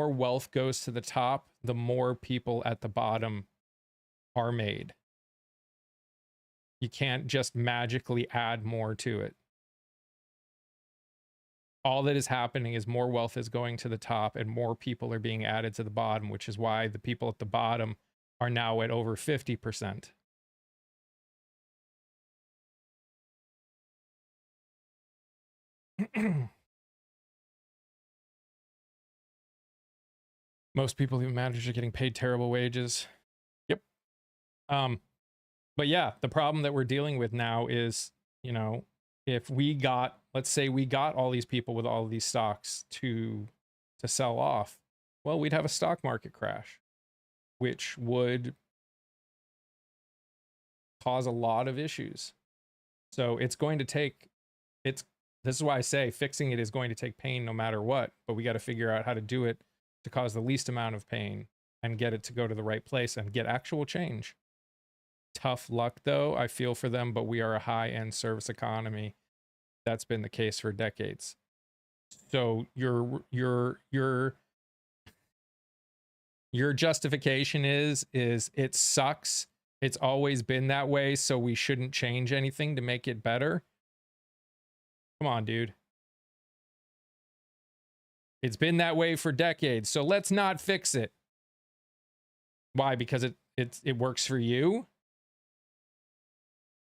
wealth goes to the top, the more people at the bottom are made. You can't just magically add more to it. All that is happening is more wealth is going to the top and more people are being added to the bottom, which is why the people at the bottom are now at over 50%. Most people who manage are getting paid terrible wages. Yep. But yeah, the problem that we're dealing with now is, you know, if we got, let's say we got all these people with all of these stocks to sell off, well, we'd have a stock market crash, which would cause a lot of issues. So it's going to take, this is why I say fixing it is going to take pain no matter what, but we got to figure out how to do it to cause the least amount of pain and get it to go to the right place and get actual change. Tough luck though, I feel for them, but we are a high-end service economy. That's been the case for decades. So your justification is it sucks. It's always been that way, so we shouldn't change anything to make it better. Come on, dude. It's been that way for decades, so let's not fix it. Why? Because it works for you?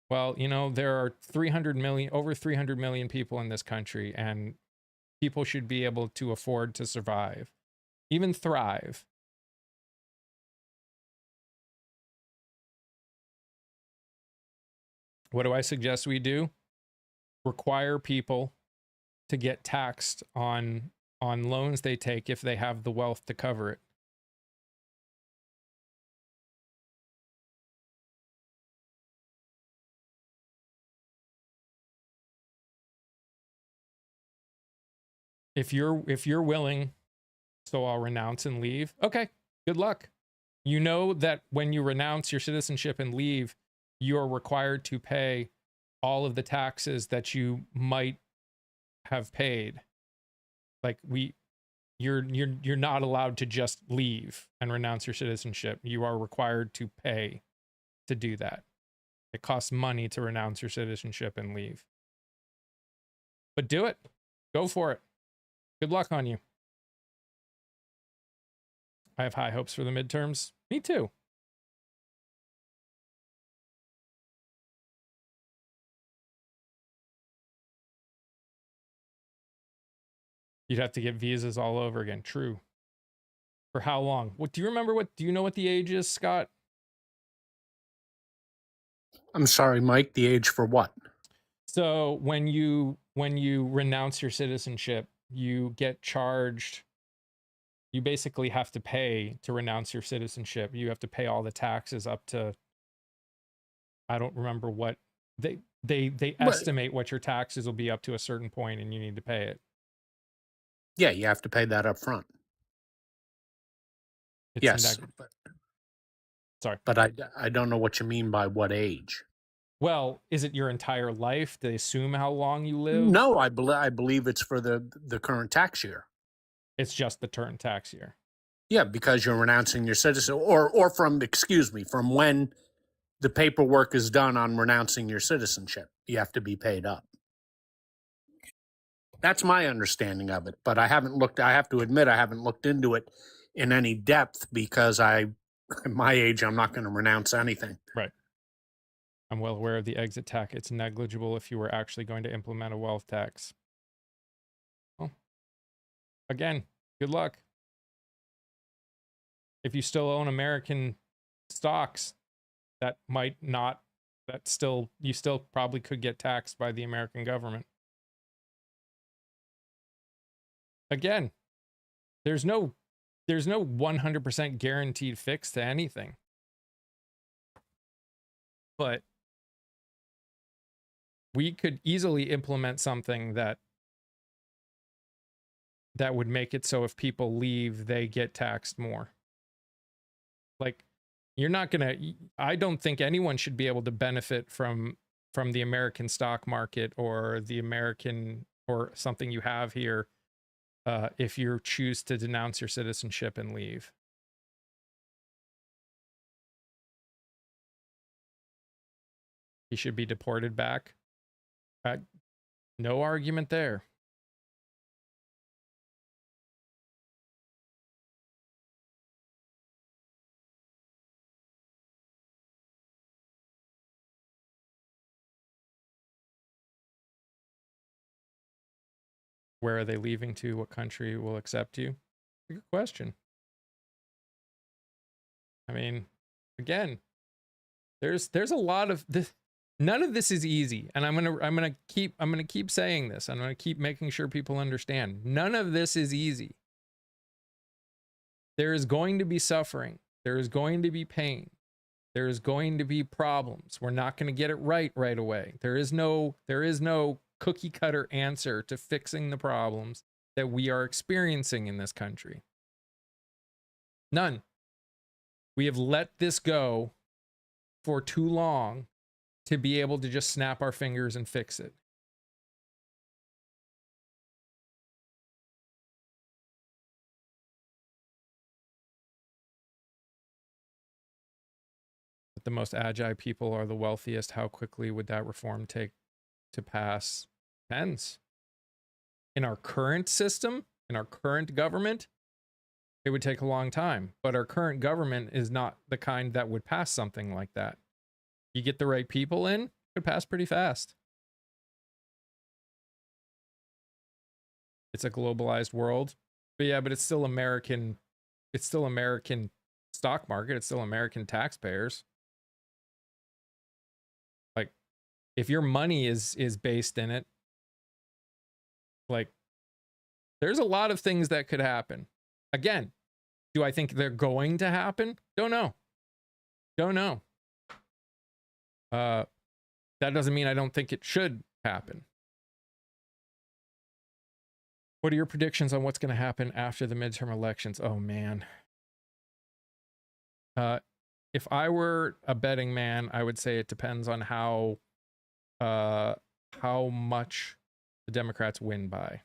Well, you know, there are over 300 million people in this country, and people should be able to afford to survive, even thrive. What do I suggest we do? Require people to get taxed on loans they take if they have the wealth to cover it. If you're willing, so I'll renounce and leave. Okay, good luck. You know that when you renounce your citizenship and leave, you're required to pay all of the taxes that you might have paid. Like you're not allowed to just leave and renounce your citizenship. You are required to pay to do that. It costs money to renounce your citizenship and leave. But do it. Go for it. Good luck on you. I have high hopes for the midterms. Me too. You'd have to get visas all over again. True. For how long? Do you know what the age is, Scott? I'm sorry, Mike, the age for what? So when you renounce your citizenship, you get charged. You basically have to pay to renounce your citizenship. You have to pay all the taxes up to, I don't remember what They But estimate what your taxes will be up to a certain point, and you need to pay it. yeah, you have to pay that up front. It's Yes, sorry. but I don't know what you mean by what age. Well, is it your entire life? They assume how long you live? No, I believe it's for the current tax year. It's just the current tax year. Yeah, because you're renouncing your citizen, or from from when the paperwork is done on renouncing your citizenship, you have to be paid up. That's my understanding of it, but I haven't looked. I have to admit, I haven't looked into it in any depth because at my age, I'm not going to renounce anything. Right. I'm well aware of the exit tax. It's negligible if you were actually going to implement a wealth tax. Well, again, good luck. If you still own American stocks, that might not, you still probably could get taxed by the American government. Again, there's no 100% guaranteed fix to anything. But we could easily implement something that would make it so if people leave, they get taxed more. Like, I don't think anyone should be able to benefit from the American stock market or the American or something you have here if you choose to denounce your citizenship and leave. He should be deported back. No argument there. Where are they leaving to? What country will accept you? Good question. I mean, again, there's a lot of this. None of this is easy, and I'm gonna keep saying this. I'm gonna keep making sure people understand. None of this is easy. There is going to be suffering. There is going to be pain. There is going to be problems. We're not going to get it right away. There is no cookie cutter answer to fixing the problems that we are experiencing in this country. None. We have let this go for too long to be able to just snap our fingers and fix it. But the most agile people are the wealthiest. How quickly would that reform take to pass? Depends. In our current system, in our current government, it would take a long time. But our current government is not the kind that would pass something like that. You get the right people in, it could pass pretty fast. It's a globalized world. But yeah, but it's still American. It's still American stock market. It's still American taxpayers. Like, if your money is based in it, like, there's a lot of things that could happen. Again, do I think they're going to happen? Don't know. Don't know. That doesn't mean I don't think it should happen. What are your predictions on what's going to happen after the midterm elections? Oh, man. If I were a betting man, I would say it depends on how much the Democrats win by.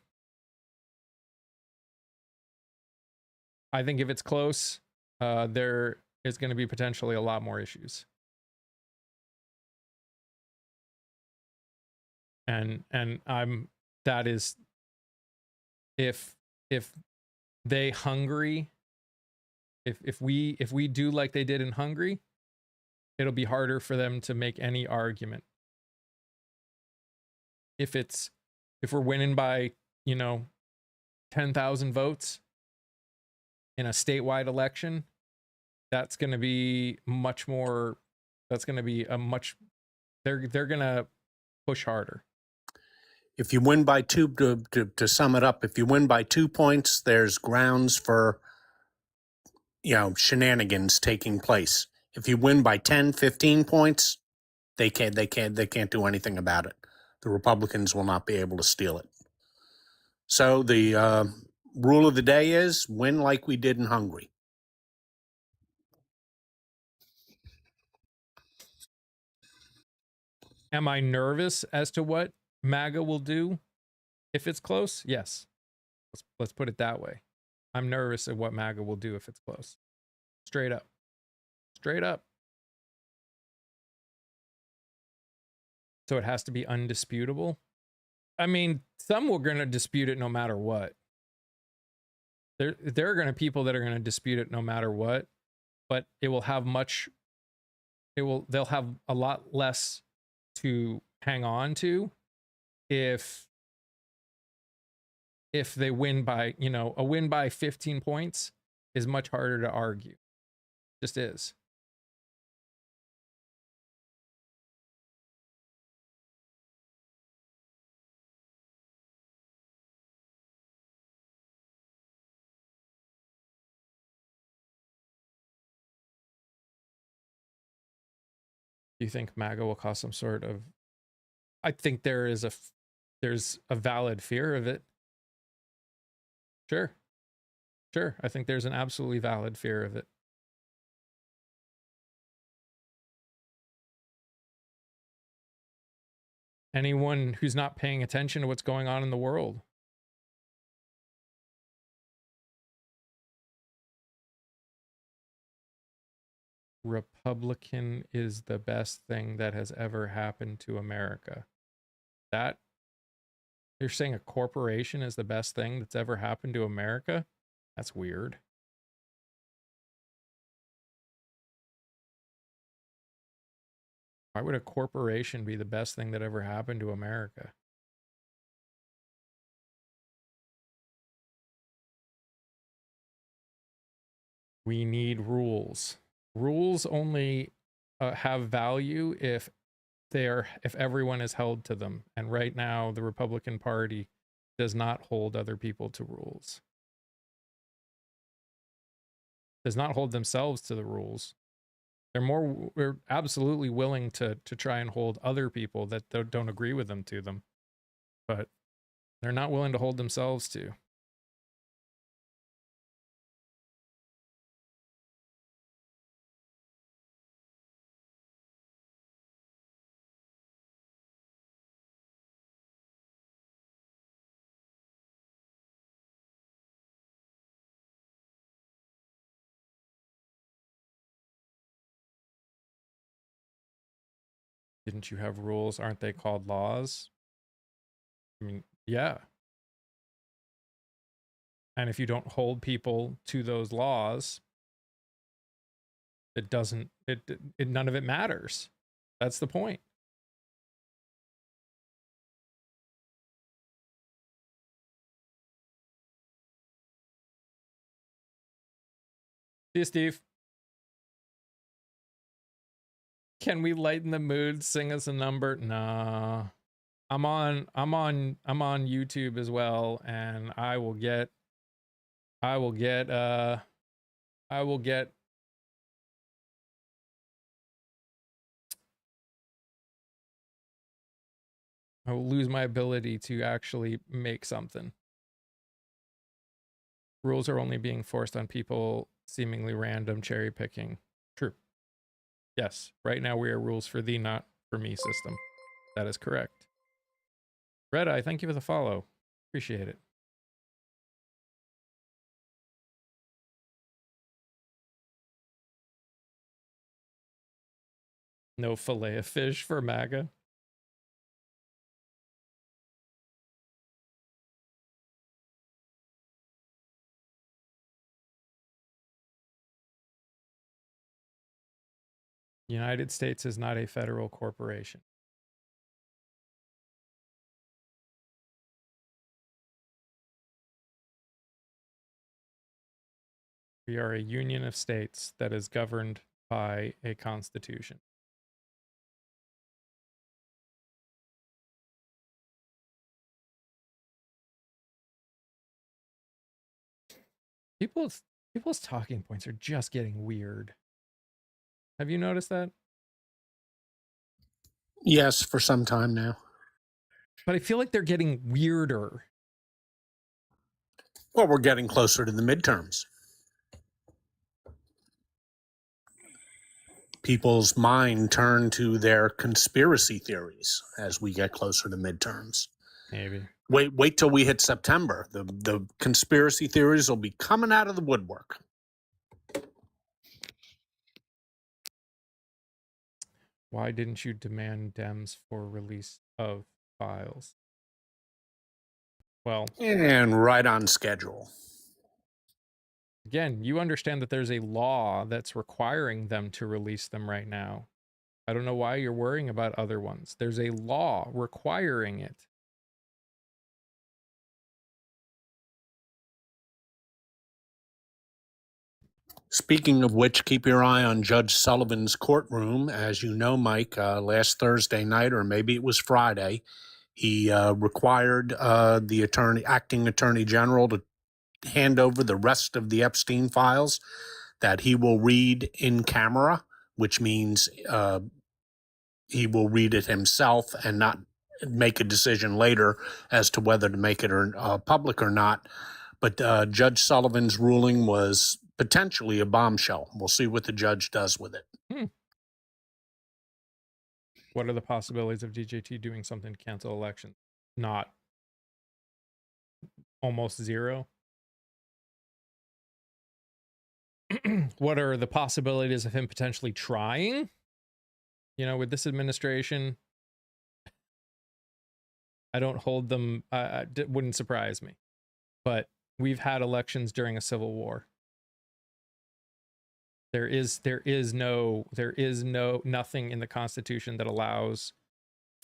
I think if it's close, there is going to be potentially a lot more issues. And that is, if Hungary, if we do like they did in Hungary, it'll be harder for them to make any argument. If we're winning by, 10,000 votes in a statewide election, that's going to be much more, that's going to be a much, they're going to push harder. If you win by two, to sum it up, if you win by 2 points, there's grounds for, shenanigans taking place. If you win by 10, 15 points, They can't do anything about it. The Republicans will not be able to steal it. So the rule of the day is win like we did in Hungary. Am I nervous as to what MAGA will do if it's close? Yes. Let's put it that way. I'm nervous at what MAGA will do if it's close. Straight up. Straight up. So it has to be undisputable. I mean, some were going to dispute it no matter what. There are going to people that are going to dispute it no matter what, but it will have they'll have a lot less to hang on to if they win by, a win by 15 points is much harder to argue. Just is. Do you think MAGA will cause some sort of... I think there's a valid fear of it. Sure. I think there's an absolutely valid fear of it. Anyone who's not paying attention to what's going on in the world. Republican is the best thing that has ever happened to America. That you're saying a corporation is the best thing that's ever happened to America? That's weird. Why would a corporation be the best thing that ever happened to America? We need rules. Rules only have value if everyone is held to them. And right now, the Republican Party does not hold other people to rules. Does not hold themselves to the rules. We're absolutely willing to try and hold other people that don't agree with them to them, but they're not willing to hold themselves to. Didn't you have rules? Aren't they called laws? I mean, yeah. And if you don't hold people to those laws, none of it matters. That's the point. See you, Steve. Can we lighten the mood? Sing us a number? Nah. I'm on YouTube as well, and I will get I will lose my ability to actually make something. Rules are only being forced on people seemingly random cherry picking. True. Yes, right now we are rules for thee, not for me system. That is correct. Red Eye, thank you for the follow. Appreciate it. No fillet of fish for MAGA. United States is not a federal corporation. We are a union of states that is governed by a constitution. People's talking points are just getting weird. Have you noticed that? Yes, for some time now. But I feel like they're getting weirder. Well, we're getting closer to the midterms. People's mind turn to their conspiracy theories as we get closer to midterms. Maybe. Wait till we hit September. The conspiracy theories will be coming out of the woodwork. Why didn't you demand Dems for release of files? Well, and right on schedule. Again, you understand that there's a law that's requiring them to release them right now. I don't know why you're worrying about other ones. There's a law requiring it. Speaking of which, keep your eye on Judge Sullivan's courtroom. As you know, Mike, last Thursday night, or maybe it was Friday, he required the acting attorney general to hand over the rest of the Epstein files that he will read in camera, which means he will read it himself and not make a decision later as to whether to make it public or not. But Judge Sullivan's ruling was potentially a bombshell. We'll see what the judge does with it. What are the possibilities of DJT doing something to cancel elections? Not almost zero. What are the possibilities of him potentially trying? You know, with this administration, I don't hold them. It wouldn't surprise me. But we've had elections during a civil war. There is nothing in the Constitution that allows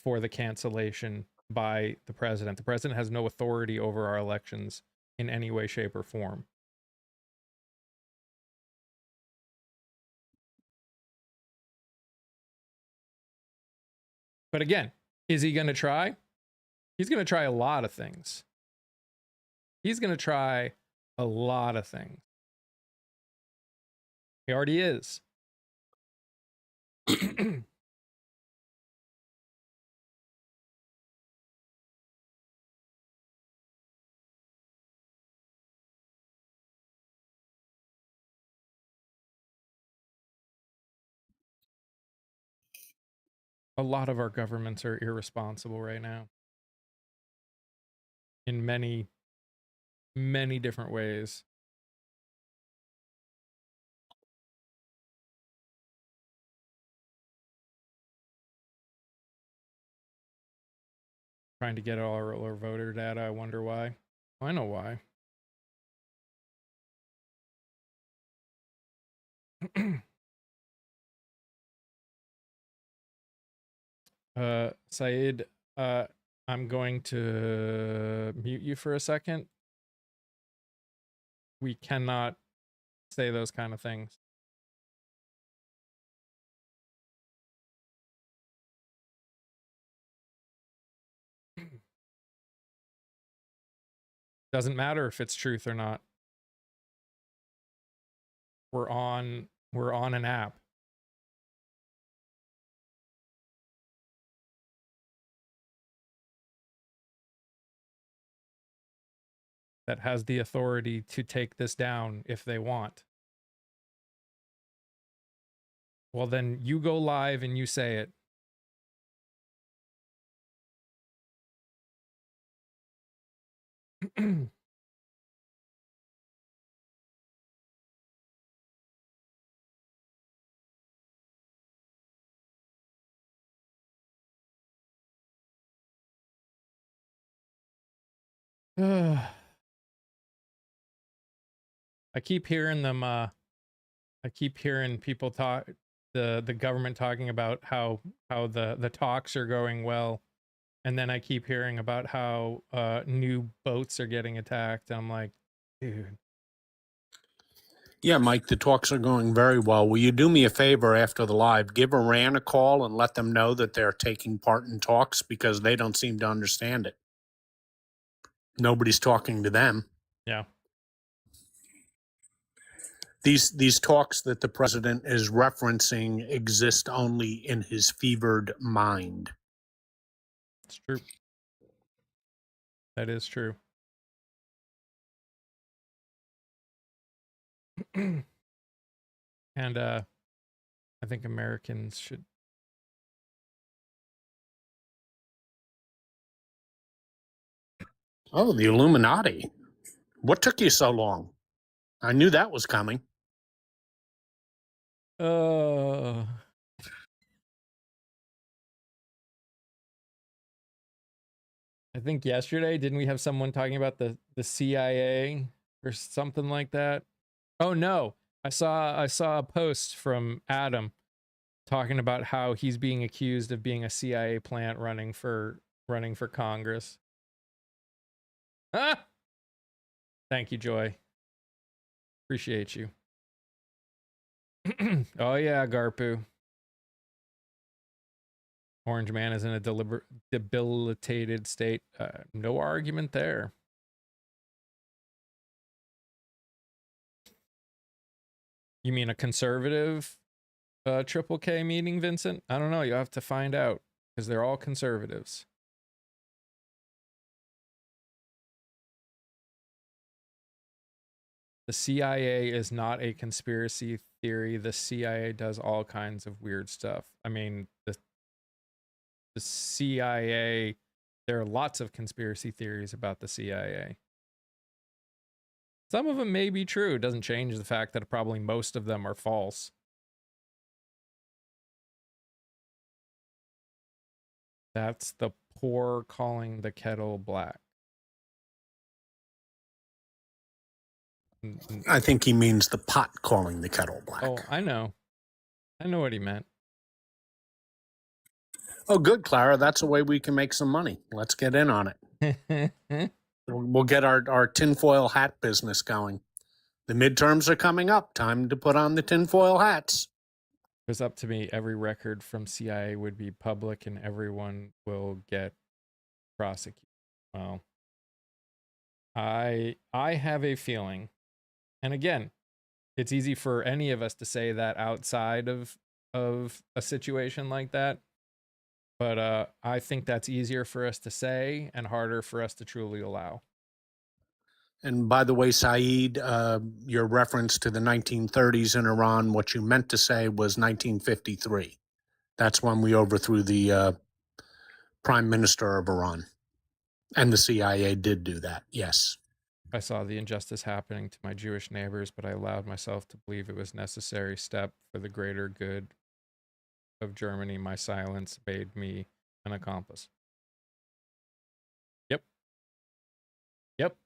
for the cancellation by the president. The president has no authority over our elections in any way, shape, or form. But again, is he going to try? He's going to try a lot of things. He's going to try a lot of things. He already is. A lot of our governments are irresponsible right now. In many, many different ways. Trying to get all our voter data. I wonder why. I know why. Saeed, I'm going to mute you for a second. We cannot say those kind of things. Doesn't matter if it's truth or not. We're on an app. That has the authority to take this down if they want. Well, then you go live and you say it. I keep hearing them. I keep hearing people talk, the government talking about how the talks are going well, and then I keep hearing about how new boats are getting attacked. I'm like, dude. Yeah, Mike, the talks are going very well. Will you do me a favor after the live? Give Iran a call and let them know that they're taking part in talks, because they don't seem to understand it. Nobody's talking to them. Yeah. These talks that the president is referencing exist only in his fevered mind. It's true. That is true. And I think Americans should. Oh, the Illuminati. What took you so long? I knew that was coming. I think yesterday, didn't we have someone talking about the CIA or something like that? Oh no, I saw a post from Adam talking about how he's being accused of being a CIA plant running for Congress. Ah! Thank you, Joy. Appreciate you. Oh yeah, Garpu. Orange Man is in a debilitated state. No argument there. You mean a conservative Triple K meeting, Vincent? I don't know. You have to find out because they're all conservatives. The CIA is not a conspiracy theory. The CIA does all kinds of weird stuff. I mean, the CIA, there are lots of conspiracy theories about the CIA. Some of them may be true. It doesn't change the fact that probably most of them are false. That's the pour calling the kettle black. I think he means the pot calling the kettle black. Oh, I know. I know what he meant. Oh, good, Clara. That's a way we can make some money. Let's get in on it. We'll get our tinfoil hat business going. The midterms are coming up. Time to put on the tinfoil hats. If it was up to me, every record from CIA would be public and everyone will get prosecuted. Well, I have a feeling, and again, it's easy for any of us to say that outside of a situation like that. But I think that's easier for us to say and harder for us to truly allow. And by the way, Saeed, your reference to the 1930s in Iran, what you meant to say was 1953. That's when we overthrew the prime minister of Iran. And the CIA did do that, yes. I saw the injustice happening to my Jewish neighbors, but I allowed myself to believe it was a necessary step for the greater good of Germany. My silence made me an accomplice. Yep. Yep.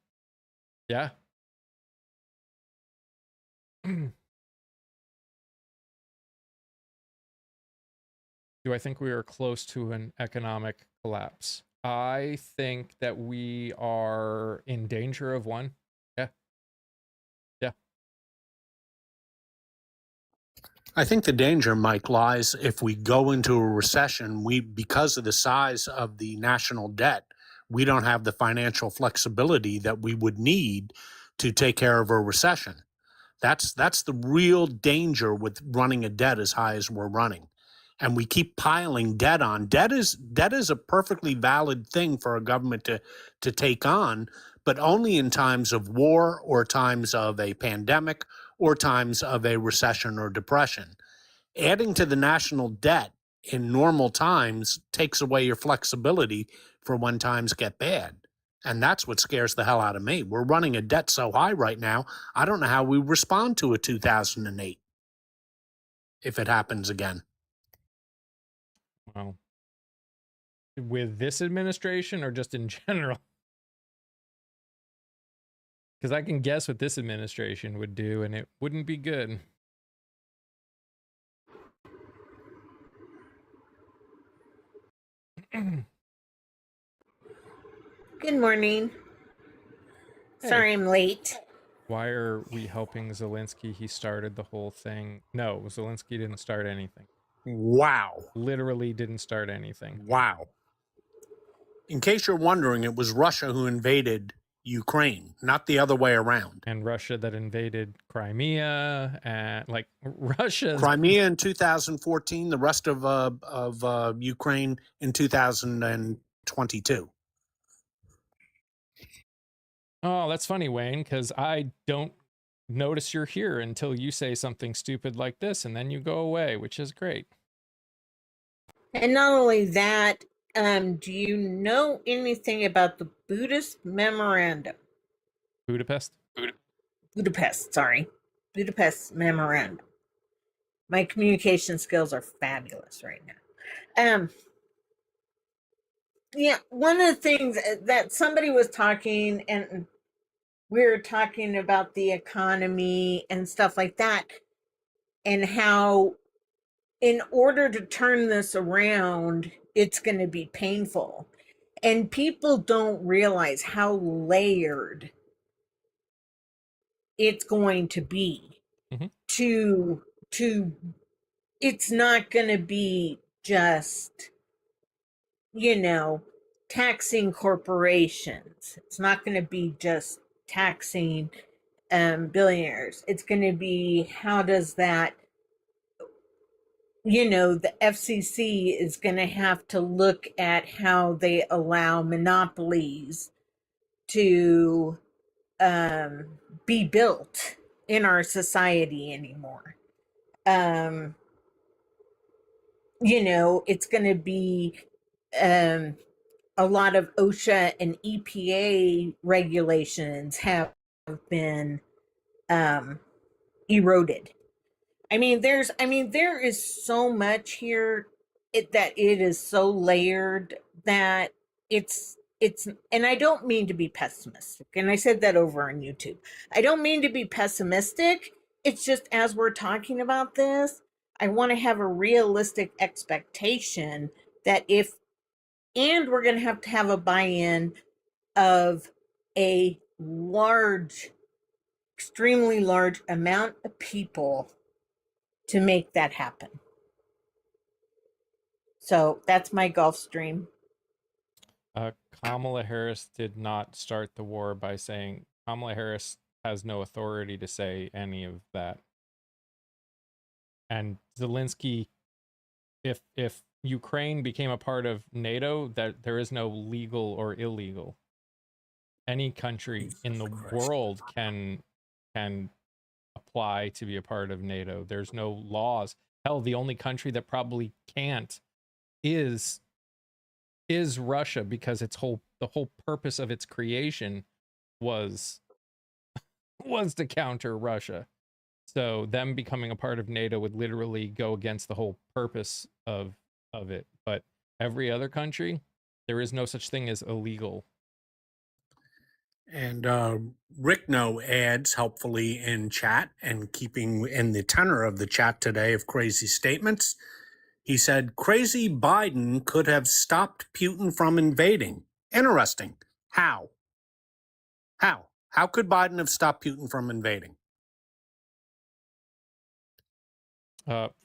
Yeah. Do I think we are close to an economic collapse? I think that we are in danger of one. Yeah. Yeah. I think the danger, Mike, lies if we go into a recession, because of the size of the national debt, we don't have the financial flexibility that we would need to take care of a recession. That's the real danger with running a debt as high as we're running. And we keep piling debt on. Debt is a perfectly valid thing for a government to take on, but only in times of war or times of a pandemic or times of a recession or depression. Adding to the national debt in normal times takes away your flexibility for when times get bad. And that's what scares the hell out of me. We're running a debt so high right now, I don't know how we respond to a 2008 if it happens again. Well, with this administration or just in general? Because I can guess what this administration would do, and it wouldn't be good. Good morning. Hey. Sorry I'm late. Why are we helping Zelenskyy? He started the whole thing. No, Zelenskyy didn't start anything. Wow. Literally didn't start anything. Wow. In case you're wondering, it was Russia who invaded Ukraine, not the other way around. And Russia that invaded Crimea, and like Russia's Crimea in 2014, the rest of Ukraine in 2022. Oh, that's funny, Wayne, because I don't notice you're here until you say something stupid like this, and then you go away, which is great. And not only that, do you know anything about the Buddhist memorandum? Budapest? Budapest memorandum. My communication skills are fabulous right now. Yeah, one of the things that somebody was talking, and we were talking about the economy and stuff like that, and how in order to turn this around, it's going to be painful. And people don't realize how layered it's going to be. Mhm. To it's not going to be just, taxing corporations. It's not going to be just taxing billionaires. It's going to be, how does that, the FCC is going to have to look at how they allow monopolies to be built in our society anymore. It's going to be a lot of OSHA and EPA regulations have been eroded. There is so much here that it is so layered that it's, and I don't mean to be pessimistic. And I said that over on YouTube. I don't mean to be pessimistic. It's just, as we're talking about this, I want to have a realistic expectation that we're going to have a buy-in of a extremely large amount of people to make that happen. So that's my Gulf Stream. Kamala Harris did not start the war by saying, Kamala Harris has no authority to say any of that. And Zelenskyy, if Ukraine became a part of NATO, that there is no legal or illegal. Any country in the world can apply to be a part of NATO. There's no laws. Hell, the only country that probably can't is Russia, because the whole purpose of its creation was to counter Russia. So them becoming a part of NATO would literally go against the whole purpose of it. But every other country, there is no such thing as illegal. And Rick No adds helpfully in chat, and keeping in the tenor of the chat today of crazy statements, he said, crazy Biden could have stopped Putin from invading. Interesting. How? How could Biden have stopped Putin from invading?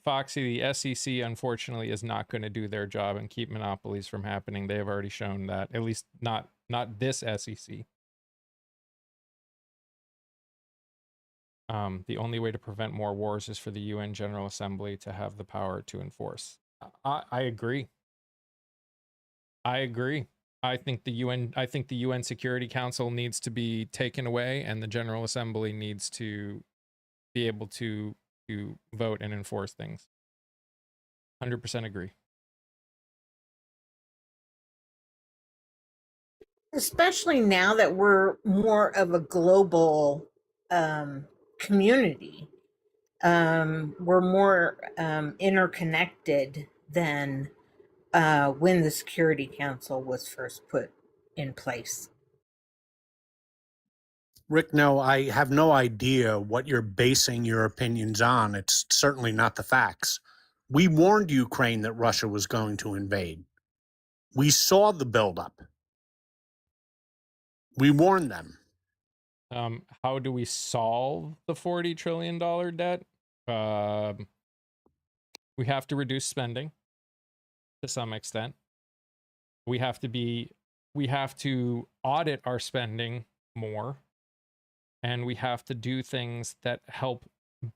Foxy, the SEC, unfortunately, is not going to do their job and keep monopolies from happening. They have already shown that, at least not this SEC. The only way to prevent more wars is for the UN General Assembly to have the power to enforce. I agree. I think the UN Security Council needs to be taken away, and the General Assembly needs to be able to vote and enforce things. 100% agree. Especially now that we're more of a global community. We're more interconnected than when the Security Council was first put in place. Rick, no, I have no idea what you're basing your opinions on. It's certainly not the facts. We warned Ukraine that Russia was going to invade. We saw the buildup. We warned them. How do we solve the $40 trillion debt? We have to reduce spending to some extent. We have to audit our spending more, and we have to do things that help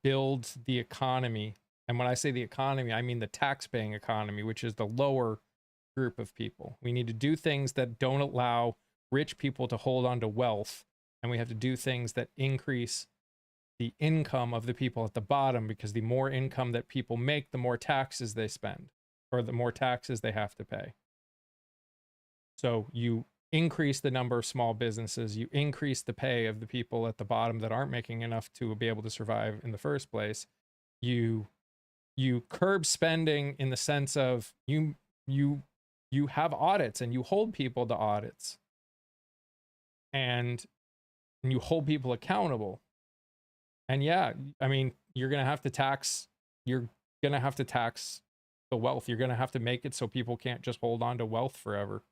build the economy. And when I say the economy, I mean the tax-paying economy, which is the lower group of people. We need to do things that don't allow rich people to hold on to wealth, and we have to do things that increase the income of the people at the bottom, because the more income that people make, the more taxes they spend, or the more taxes they have to pay. So you increase the number of small businesses, you increase the pay of the people at the bottom that aren't making enough to be able to survive in the first place. You curb spending in the sense of you have audits, and you hold people to audits, and you hold people accountable. And yeah, I mean, you're going to have to tax the wealth. You're going to have to make it so people can't just hold on to wealth forever.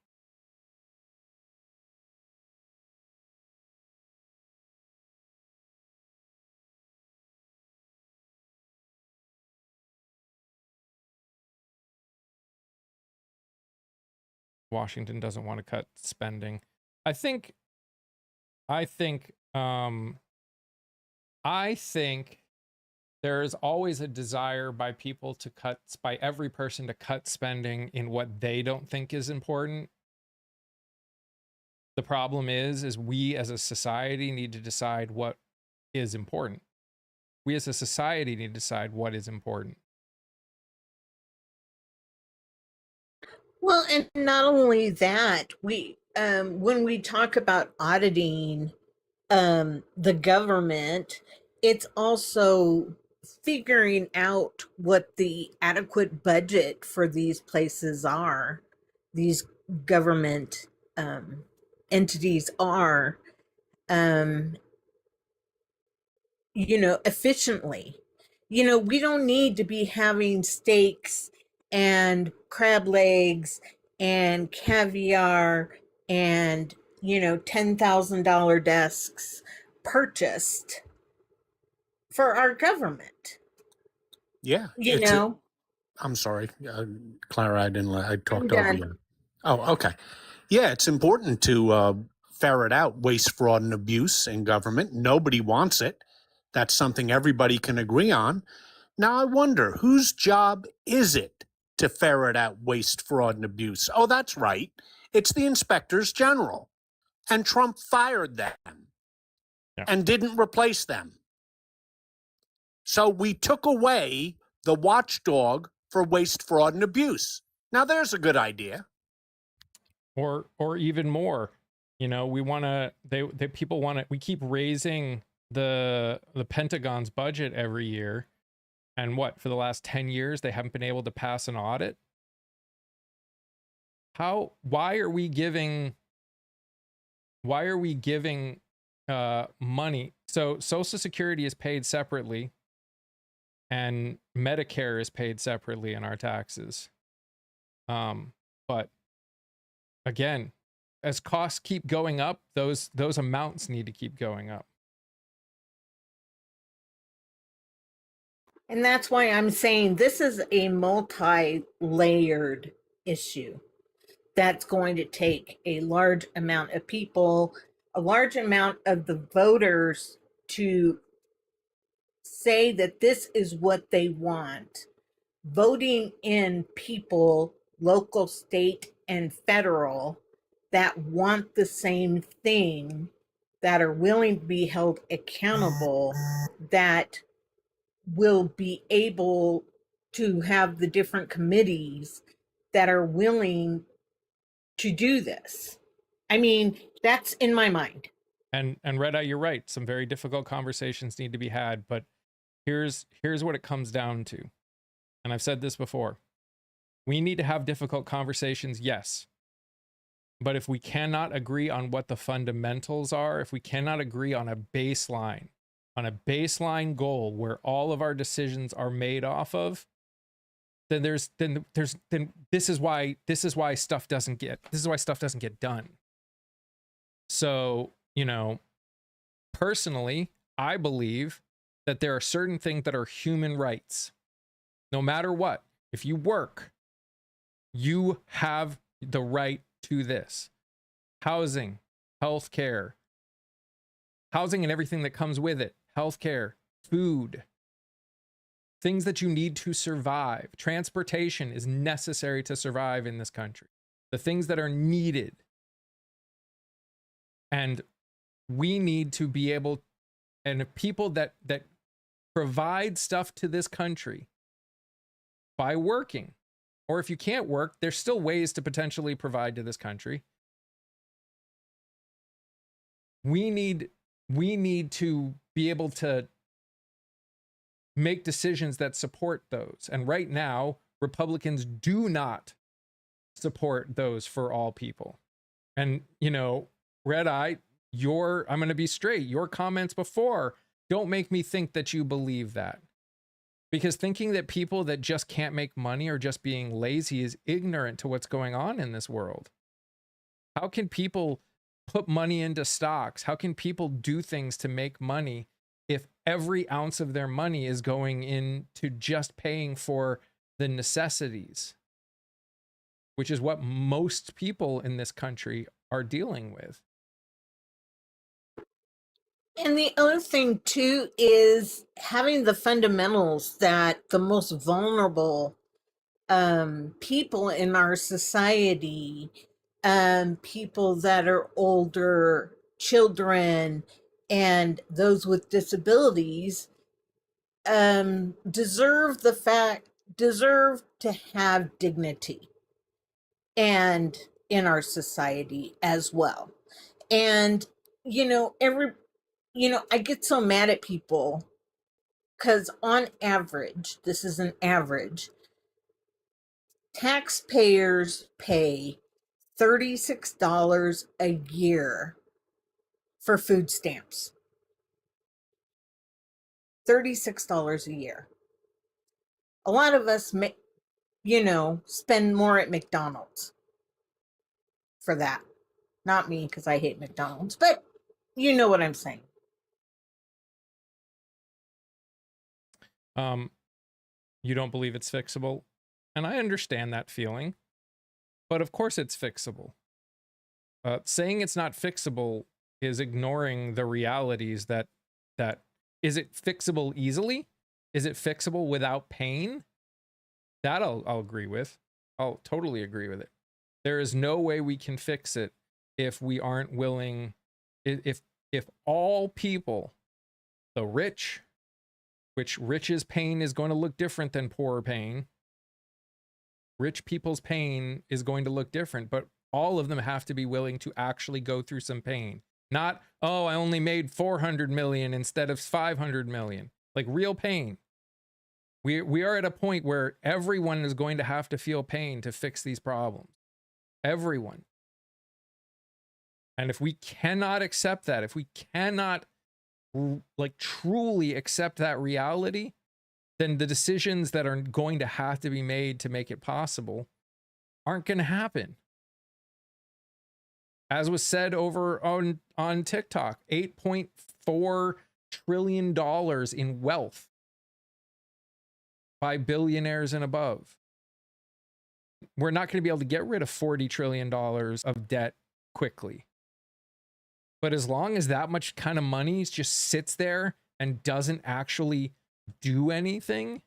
Washington doesn't want to cut spending. I think there is always a desire by every person to cut spending in what they don't think is important. The problem is we as a society need to decide what is important. We as a society need to decide what is important. Well, and not only that, we when we talk about auditing the government, it's also figuring out what the adequate budget for these places are, these government entities are, efficiently. We don't need to be having steaks and crab legs and caviar and, $10,000 desks purchased for our government. Yeah. I'm sorry, Clara, I talked over you. Oh, okay. Yeah, it's important to ferret out waste, fraud, and abuse in government. Nobody wants it. That's something everybody can agree on. Now, I wonder, whose job is it to ferret out waste, fraud, and abuse? Oh, that's right. It's the inspectors general. And Trump fired them and didn't replace them. So we took away the watchdog for waste, fraud, and abuse. Now, there's a good idea. Or even more, we want to, people want to, we keep raising the Pentagon's budget every year. And for the last 10 years, they haven't been able to pass an audit. Why are we giving money? So Social Security is paid separately, and Medicare is paid separately in our taxes. But again, as costs keep going up, those amounts need to keep going up. And that's why I'm saying this is a multi-layered issue that's going to take a large amount of people, a large amount of the voters to say that this is what they want. Voting in people, local, state, and federal, that want the same thing, that are willing to be held accountable, that will be able to have the different committees that are willing to do this. I mean, that's in my mind. And Red Eye, you're right. Some very difficult conversations need to be had, but here's what it comes down to. And I've said this before. We need to have difficult conversations, yes. But if we cannot agree on what the fundamentals are, if we cannot agree on a baseline goal where all of our decisions are made off of, then this is why stuff doesn't get done. So, personally, I believe that there are certain things that are human rights. No matter what, if you work, you have the right to this. Housing, healthcare, housing and everything that comes with it, healthcare, food, things that you need to survive. Transportation is necessary to survive in this country. The things that are needed. And we need to be able, and people that provide stuff to this country by working, or if you can't work, there's still ways to potentially provide to this country. We need to be able to make decisions that support those. And right now, Republicans do not support those for all people. And, you know, Red Eye, I'm going to be straight. Your comments before don't make me think that you believe that. Because thinking that people that just can't make money are just being lazy is ignorant to what's going on in this world. How can people put money into stocks? How can people do things to make money if every ounce of their money is going into just paying for the necessities, which is what most people in this country are dealing with? And the other thing too is having the fundamentals that the most vulnerable people in our society, people that are older, children, and those with disabilities, deserve to have dignity and in our society as well. And I get so mad at people because on average, this is an average, taxpayers pay $36 a year for food stamps. $36 a year. A lot of us spend more at McDonald's for that. Not me, because I hate McDonald's, but you know what I'm saying. You don't believe it's fixable, and I understand that feeling, but of course it's fixable. Saying it's not fixable is ignoring the realities that is it fixable easily? Is it fixable without pain? That I'll agree with. I'll totally agree with it. There is no way we can fix it if we aren't willing, if all people, the rich, which rich's pain is going to look different than poor pain. Rich people's pain is going to look different, but all of them have to be willing to actually go through some pain. Not, oh, I only made 400 million instead of 500 million. Like real pain. We are at a point where everyone is going to have to feel pain to fix these problems. Everyone. And if we cannot accept that, if we cannot like truly accept that reality, then the decisions that are going to have to be made to make it possible aren't going to happen. As was said over on TikTok, $8.4 trillion in wealth by billionaires and above. We're not going to be able to get rid of $40 trillion of debt quickly. But as long as that much kind of money just sits there and doesn't actually do anything,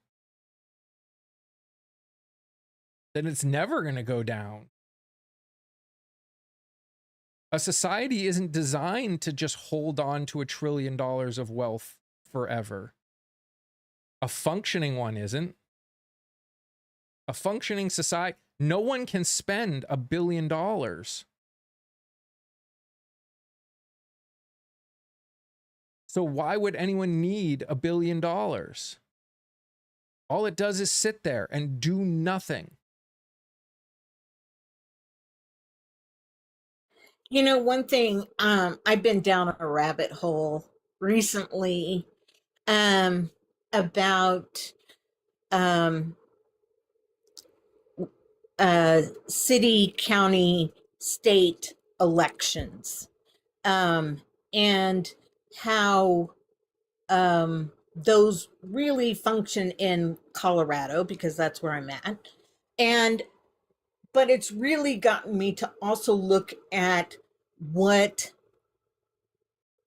then it's never going to go down. A society isn't designed to just hold on to $1 trillion of wealth forever. A functioning one isn't. A functioning society, no one can spend $1 billion. So why would anyone need $1 billion? All it does is sit there and do nothing. You know, one thing, I've been down a rabbit hole recently about city, county, state elections, and how those really function in Colorado, because that's where I'm at. But it's really gotten me to also look at what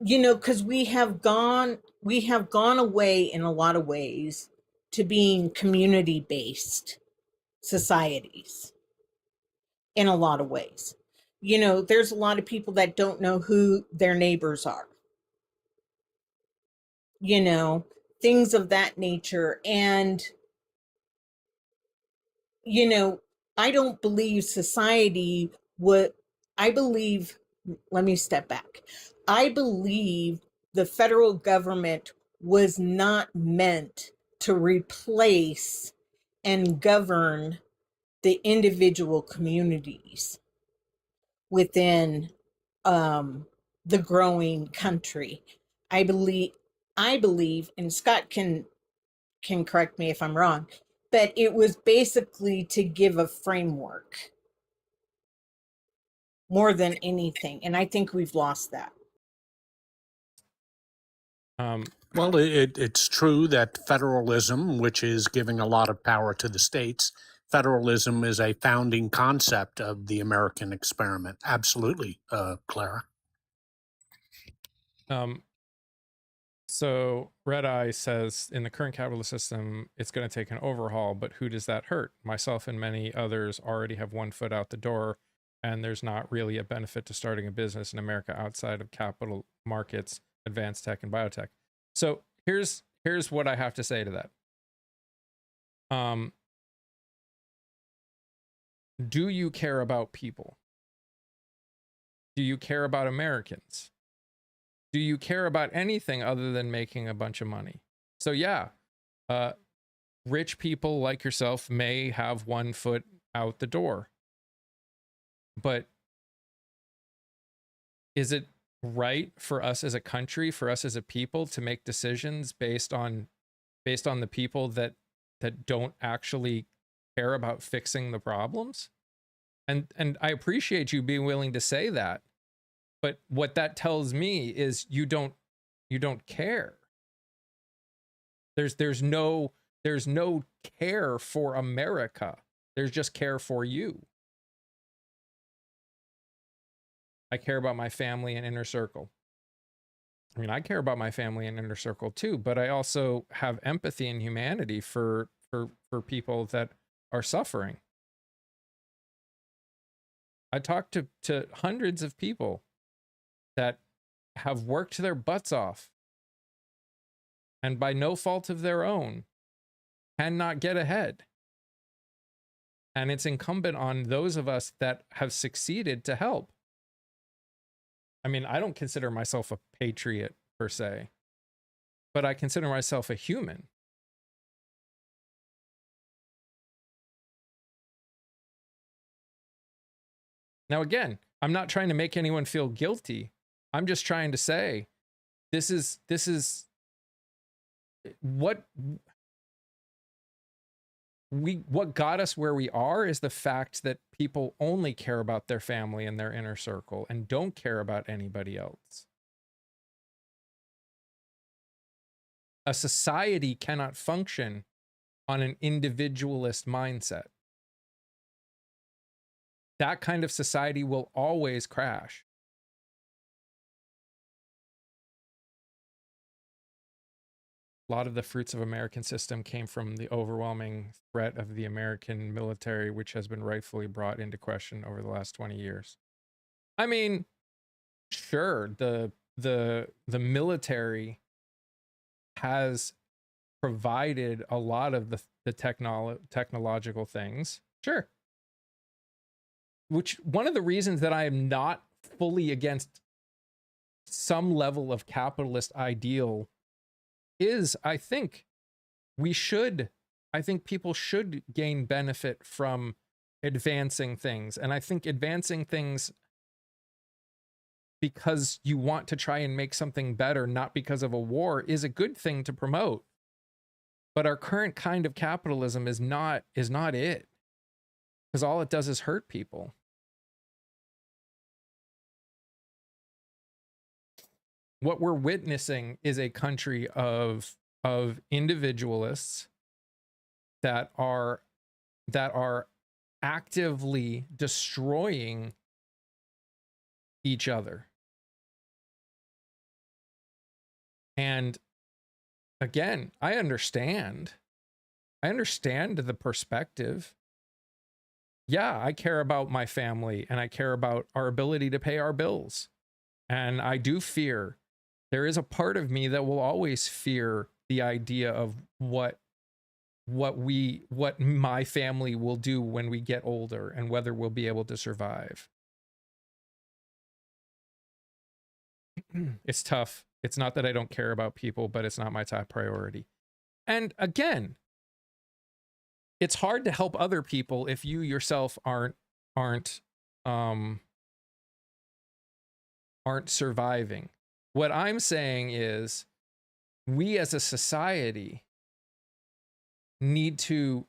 you know, because we have gone away in a lot of ways to being community based societies in a lot of ways. You know, there's a lot of people that don't know who their neighbors are, you know, things of that nature. And, you know, I don't believe society would, I believe, let me step back. I believe the federal government was not meant to replace and govern the individual communities within the growing country. I believe, and Scott can correct me if I'm wrong, but it was basically to give a framework more than anything, and I think we've lost that. Well, it's true that federalism, which is giving a lot of power to the states, federalism is a founding concept of the American experiment. Absolutely, Clara. So Red Eye says, in the current capitalist system, it's going to take an overhaul, but who does that hurt? Myself and many others already have one foot out the door, and there's not really a benefit to starting a business in America outside of capital markets, advanced tech, and biotech. So here's what I have to say to that. Do you care about people? Do you care about Americans? Do you care about anything other than making a bunch of money? So yeah, rich people like yourself may have one foot out the door, but is it right for us as a country, for us as a people, to make decisions based on the people that don't actually care about fixing the problems? And I appreciate you being willing to say that, but what that tells me is you don't care. There's no care for America. There's just care for you. I care about my family and inner circle. I mean, I care about my family and inner circle too, but I also have empathy and humanity for people that are suffering. I talked to hundreds of people that have worked their butts off and by no fault of their own cannot get ahead. And it's incumbent on those of us that have succeeded to help. I mean, I don't consider myself a patriot per se, but I consider myself a human. Now, again, I'm not trying to make anyone feel guilty. I'm just trying to say this is what got us where we are is the fact that people only care about their family and their inner circle and don't care about anybody else. A society cannot function on an individualist mindset. That kind of society will always crash. A lot of the fruits of American system came from the overwhelming threat of the American military, which has been rightfully brought into question over the last 20 years. I mean, sure, the military has provided a lot of the technological things. Sure. Which one of the reasons that I am not fully against some level of capitalist ideal is I think people should gain benefit from advancing things. And I think advancing things because you want to try and make something better, not because of a war, is a good thing to promote. But our current kind of capitalism is not it. Because all it does is hurt people. What we're witnessing is a country of individualists that are actively destroying each other. And again, I understand the perspective. Yeah, I care about my family and I care about our ability to pay our bills. And I do fear, there is a part of me that will always fear the idea of what my family will do when we get older and whether we'll be able to survive. It's tough. It's not that I don't care about people, but it's not my top priority. And again, it's hard to help other people if you yourself aren't surviving. What I'm saying is we as a society need to,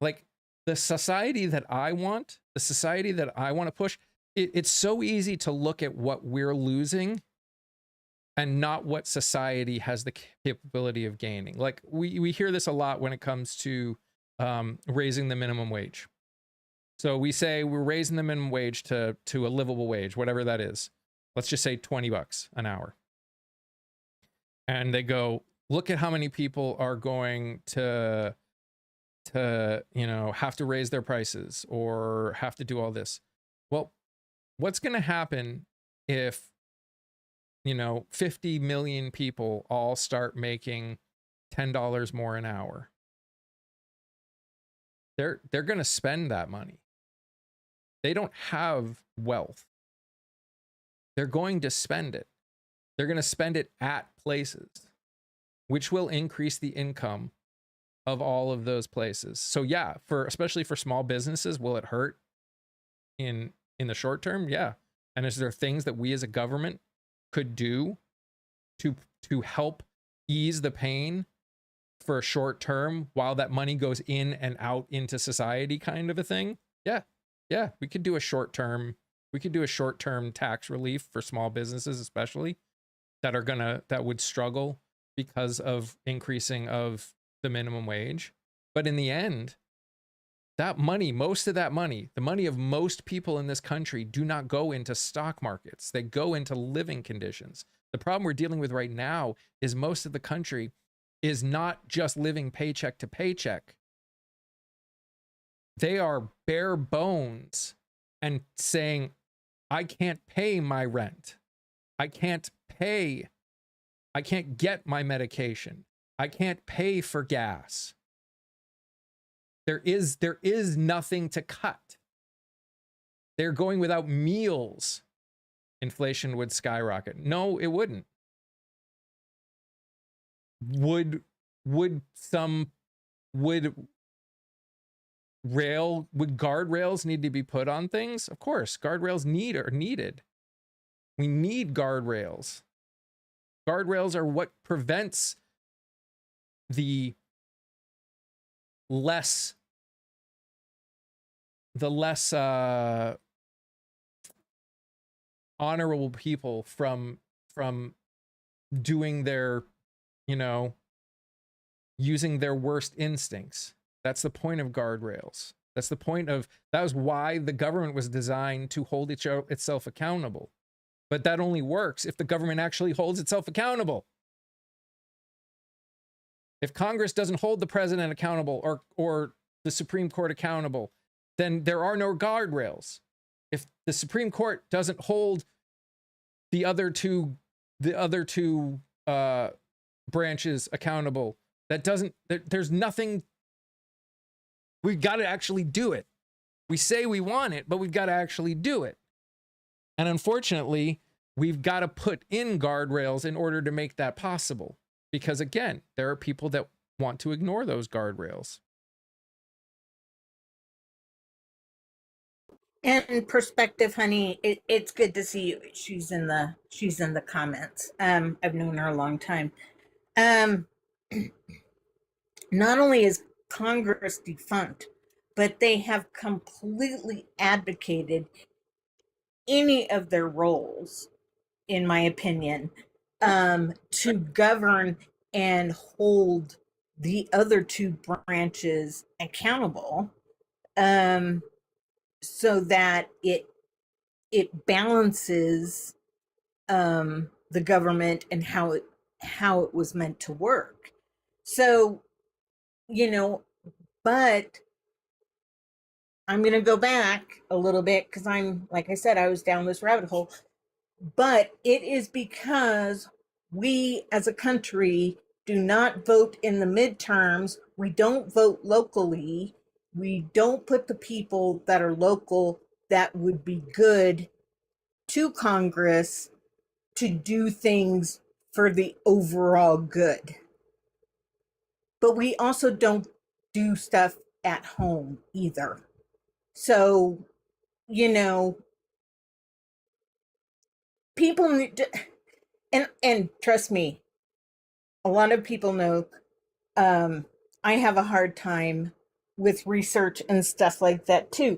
like, the society that I want to push, it's so easy to look at what we're losing and not what society has the capability of gaining. Like we hear this a lot when it comes to raising the minimum wage. So we say we're raising the minimum wage to a livable wage, whatever that is. Let's just say $20 an hour. And they go, look at how many people are going to have to raise their prices or have to do all this. Well, what's going to happen if 50 million people all start making $10 more an hour? They're going to spend that money. They don't have wealth. They're going to spend it. They're going to spend it at places, which will increase the income of all of those places. So yeah, especially for small businesses, will it hurt in the short term? Yeah. And is there things that we as a government could do to help ease the pain for a short term while that money goes in and out into society, kind of a thing? Yeah, we could do a short term tax relief for small businesses, especially that would struggle because of increasing of the minimum wage. But in the end, that money, most of that money, the money of most people in this country, do not go into stock markets. They go into living conditions. The problem we're dealing with right now is most of the country is not just living paycheck to paycheck. They are bare bones and saying, I can't pay my rent. I can't get my medication. I can't pay for gas. There is nothing to cut. They're going without meals. Inflation would skyrocket. No, it wouldn't. Would guardrails need to be put on things? Of course, guardrails are needed. We need guardrails. Guardrails are what prevents the less honorable people from doing their, using their worst instincts. That's the point of guardrails. That was why the government was designed to hold itself accountable. But that only works if the government actually holds itself accountable. If Congress doesn't hold the president accountable or the Supreme Court accountable, then there are no guardrails. If the Supreme Court doesn't hold the other two branches accountable, there's nothing. We've got to actually do it. We say we want it, but we've got to actually do it. And unfortunately, we've got to put in guardrails in order to make that possible. Because again, there are people that want to ignore those guardrails. And perspective, honey, it's good to see you. She's in the comments. I've known her a long time. Not only is Congress defunct, but they have completely abdicated any of their roles, in my opinion, to govern and hold the other two branches accountable, so that it balances the government and how it was meant to work. So, you know, but I'm going to go back a little bit because I'm, like I said, I was down this rabbit hole. But it is because we as a country do not vote in the midterms. We don't vote locally. We don't put the people that are local that would be good to Congress to do things for the overall good. But we also don't do stuff at home either. So, you know, people need to, and trust me, a lot of people know I have a hard time with research and stuff like that too.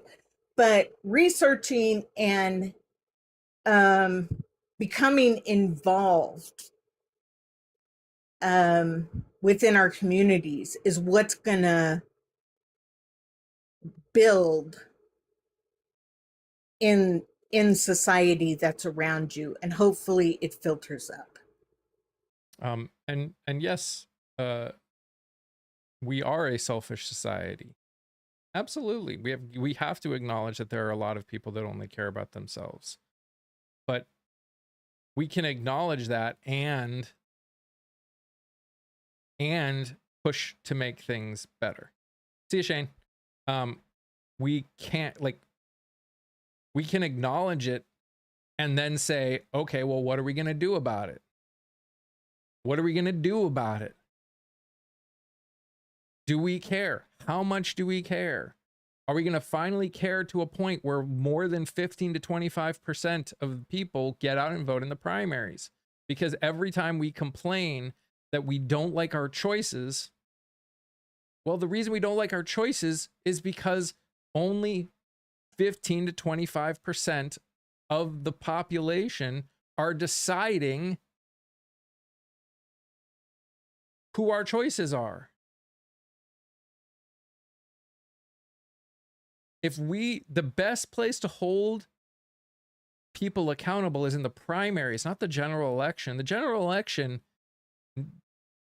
But researching and becoming involved within our communities is what's gonna build in society that's around you, and hopefully it filters up. And yes, we are a selfish society. Absolutely. We have to acknowledge that there are a lot of people that only care about themselves. But we can acknowledge that and push to make things better. See you, Shane. We can't, like, we can acknowledge it and then say, okay, well, what are we going to do about it? What are we going to do about it? Do we care? How much do we care? Are we going to finally care to a point where more than 15 to 25% of people get out and vote in the primaries? Because every time we complain that we don't like our choices, well, the reason we don't like our choices is because only 15 to 25% of the population are deciding who our choices are. The best place to hold people accountable is in the primaries, not the general election. The general election,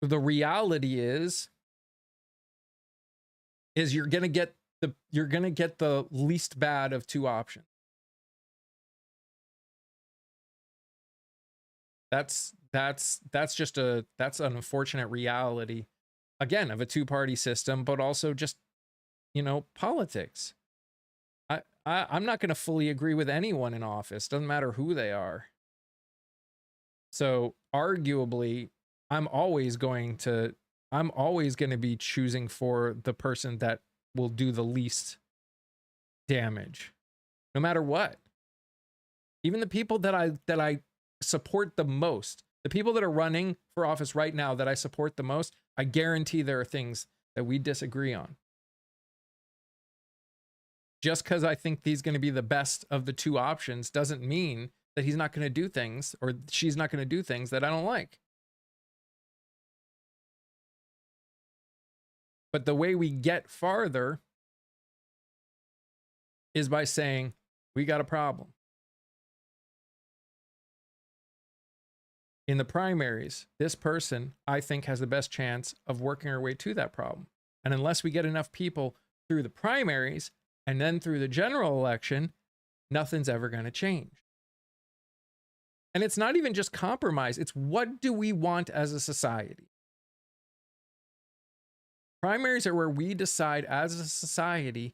the reality is you're going to get the least bad of two options. That's an unfortunate reality, again, of a two-party system, but also just, politics. I'm not going to fully agree with anyone in office. Doesn't matter who they are. So arguably, I'm always going to be choosing for the person that will do the least damage, no matter what. Even the people that I support the most, the people that are running for office right now that I support the most, I guarantee there are things that we disagree on. Just because I think he's going to be the best of the two options doesn't mean that he's not going to do things, or she's not going to do things that I don't like. But the way we get farther is by saying, we got a problem. In the primaries, this person, I think, has the best chance of working our way to that problem. And unless we get enough people through the primaries and then through the general election, nothing's ever going to change. And it's not even just compromise. It's what do we want as a society? Primaries are where we decide as a society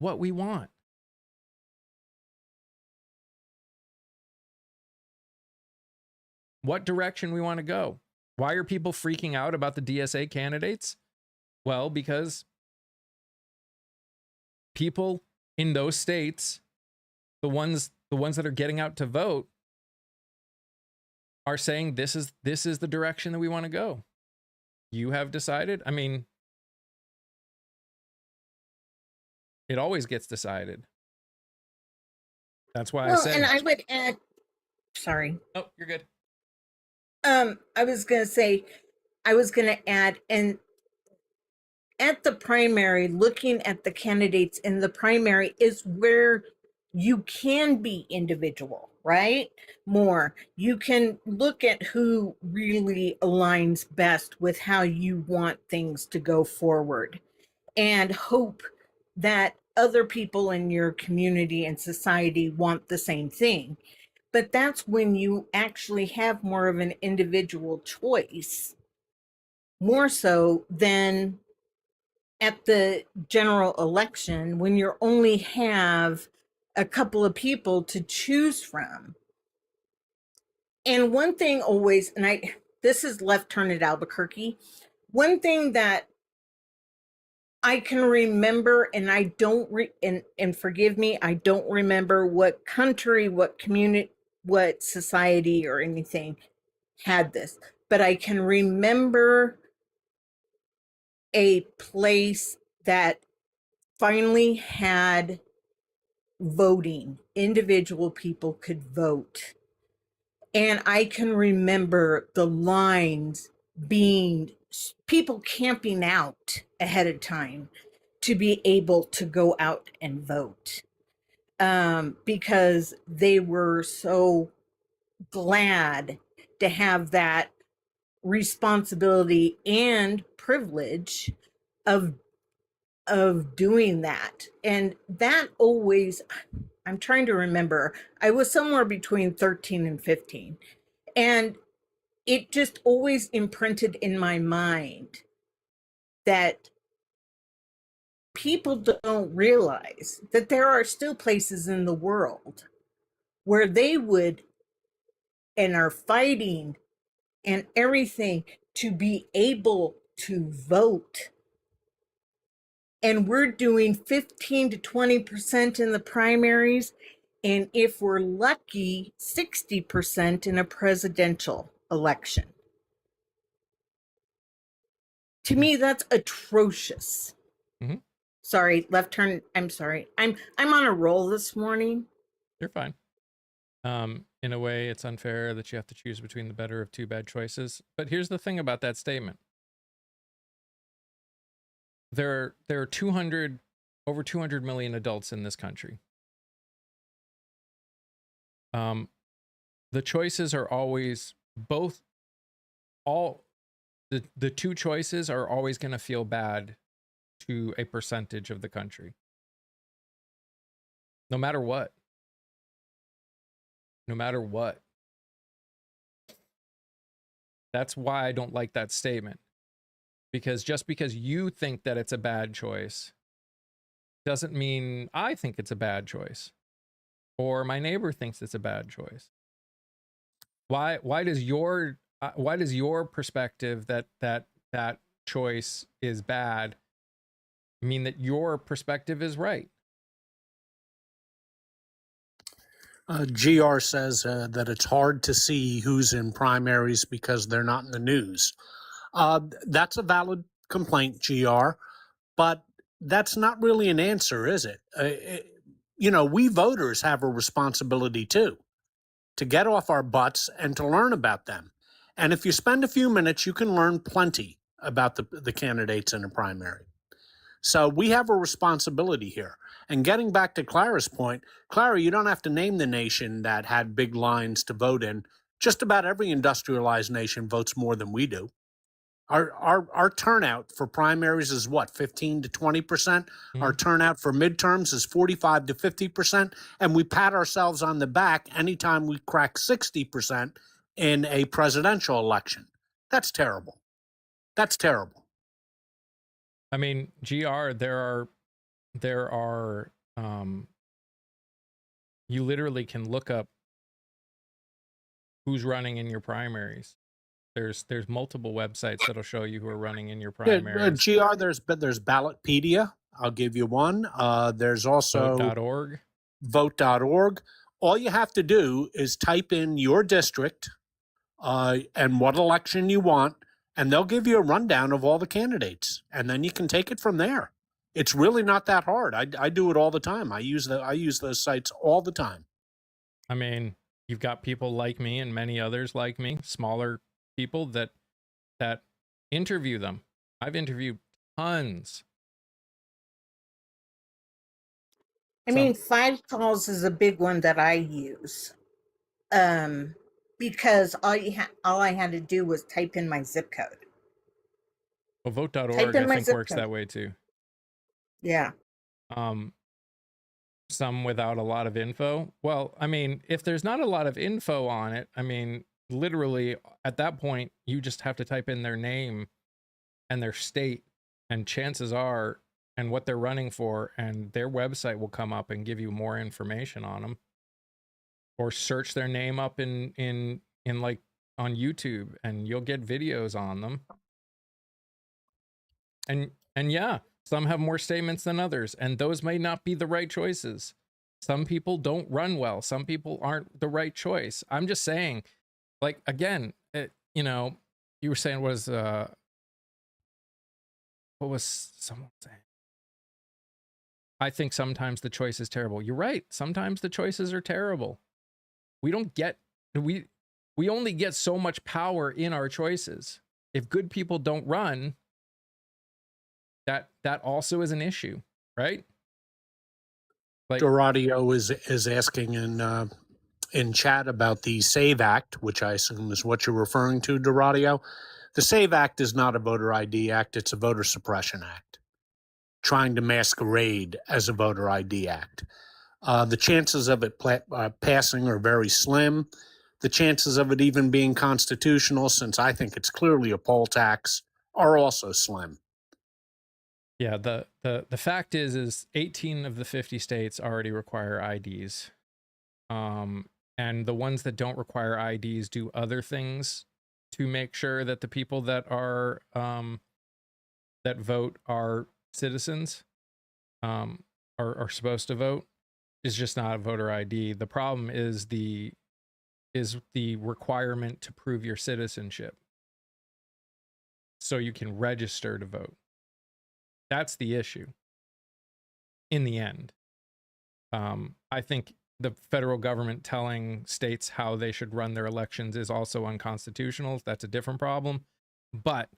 what we want. What direction we want to go. Why are people freaking out about the DSA candidates? Well, because people in those states, the ones that are getting out to vote, are saying this is the direction that we want to go. You have decided. I mean, it always gets decided. That's why I say. And I would add. Sorry. Oh, you're good. I was going to add, and at the primary, looking at the candidates in the primary is where you can be individual. right? More. You can look at who really aligns best with how you want things to go forward and hope that other people in your community and society want the same thing. But that's when you actually have more of an individual choice, more so than at the general election when you only have a couple of people to choose from. And one thing always, this is Left Turn at Albuquerque. One thing that I can remember, and I don't and forgive me, I don't remember what country, what community, what society or anything had this, but I can remember a place that finally had voting. Individual people could vote. And I can remember the lines being people camping out ahead of time to be able to go out and vote, because they were so glad to have that responsibility and privilege of doing that. And that always, I'm trying to remember, I was somewhere between 13 and 15, and it just always imprinted in my mind that people don't realize that there are still places in the world where they would and are fighting and everything to be able to vote. And we're doing 15 to 20% in the primaries. And if we're lucky, 60% in a presidential election. To me, that's atrocious. Mm-hmm. Sorry, Left Turn. I'm sorry. I'm on a roll this morning. You're fine. In a way, it's unfair that you have to choose between the better of two bad choices. But here's the thing about that statement. There are over 200 million adults in this country. The choices are always the two choices are always going to feel bad to a percentage of the country. No matter what. No matter what. That's why I don't like that statement. Because just because you think that it's a bad choice doesn't mean I think it's a bad choice. Or my neighbor thinks it's a bad choice. Why does your perspective that choice is bad mean that your perspective is right? GR says that it's hard to see who's in primaries because they're not in the news. That's a valid complaint, GR, but that's not really an answer, is it? We voters have a responsibility too, to get off our butts and to learn about them. And if you spend a few minutes, you can learn plenty about the candidates in a primary. So we have a responsibility here. And getting back to Clara's point, Clara, you don't have to name the nation that had big lines to vote in. Just about every industrialized nation votes more than we do. Our turnout for primaries is what, 15 to 20%? Mm-hmm. Our turnout for midterms is 45 to 50%. And we pat ourselves on the back anytime we crack 60% in a presidential election. That's terrible. That's terrible. I mean, GR, there are you literally can look up who's running in your primaries. There's multiple websites that'll show you who are running in your primaries. GR, there's Ballotpedia. I'll give you one. There's also Vote.org. Vote.org. All you have to do is type in your district and what election you want, and they'll give you a rundown of all the candidates, and then you can take it from there. It's really not that hard. I do it all the time. I use those sites all the time. I mean, you've got people like me and many others like me, smaller people that interview them. I've interviewed tons. I mean, 5 calls is a big one that I use. because all I had to do was type in my zip code. Well, vote.org, Type in I my think, zip works code. that way too. Yeah. Some without a lot of info. Well, I mean, if there's not a lot of info on it, I mean, literally at that point, you just have to type in their name and their state, and chances are, and what they're running for, and their website will come up and give you more information on them. Or search their name up in like on YouTube, and you'll get videos on them. And yeah, some have more statements than others, and those may not be the right choices. Some people don't run well. Some people aren't the right choice. I'm just saying, like, again, you know, you were saying what was someone saying? I think sometimes the choice is terrible. You're right. Sometimes the choices are terrible. We only get so much power in our choices. If good people don't run, that also is an issue, right? Like, Doradio is asking in chat about the SAVE Act, which I assume is what you're referring to, Doradio. The SAVE Act is not a voter ID act; it's a voter suppression act, trying to masquerade as a voter ID act. The chances of it passing are very slim. The chances of it even being constitutional, since I think it's clearly a poll tax, are also slim. yeah, the fact is 18 of the 50 states already require IDs. And the ones that don't require IDs do other things to make sure that the people that are that vote are citizens, are supposed to vote. Is just not a voter ID. The problem is the requirement to prove your citizenship so you can register to vote. That's the issue in the end. I think the federal government telling states how they should run their elections is also unconstitutional. That's a different problem. But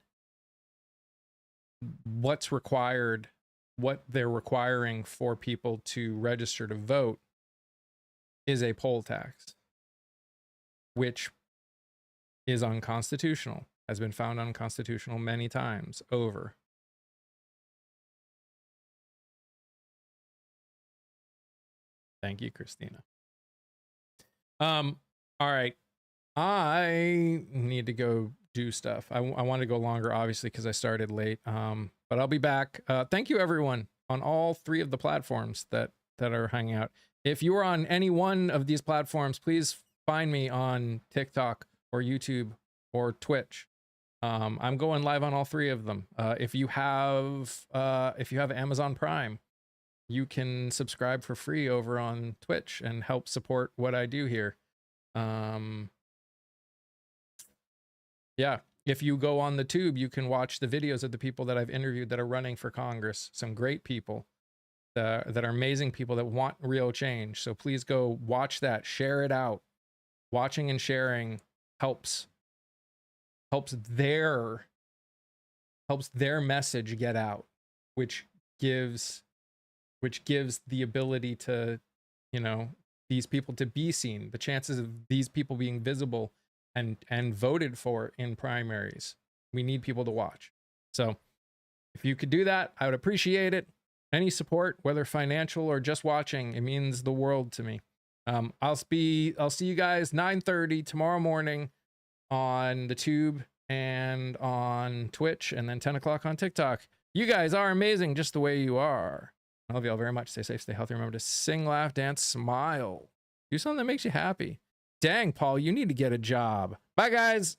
what's required, what they're requiring for people to register to vote is a poll tax, which is unconstitutional, has been found unconstitutional many times over. Thank you, Christina. All right. I need to go do stuff. I want to go longer, obviously, because I started late. But I'll be back. Thank you, everyone, on all 3 of the platforms that are hanging out. If you are on any one of these platforms, please find me on TikTok or YouTube or Twitch. I'm going live on all 3 of them. If you have Amazon Prime, you can subscribe for free over on Twitch and help support what I do here. Yeah, if you go on the tube, you can watch the videos of the people that I've interviewed that are running for Congress. Some great people that are amazing people that want real change. So please go watch that, share it out. Watching and sharing helps their message get out, which gives the ability to, you know, these people to be seen, the chances of these people being visible and voted for in primaries. We need people to watch. So if you could do that, I would appreciate it. Any support, whether financial or just watching, it means the world to me. I'll see you guys 9:30 tomorrow morning on the tube and on Twitch, and then 10 o'clock on TikTok. You guys are amazing just the way you are. I love you all very much. Stay safe, stay healthy. Remember to sing, laugh, dance, smile. Do something that makes you happy. Dang, Paul, you need to get a job. Bye, guys.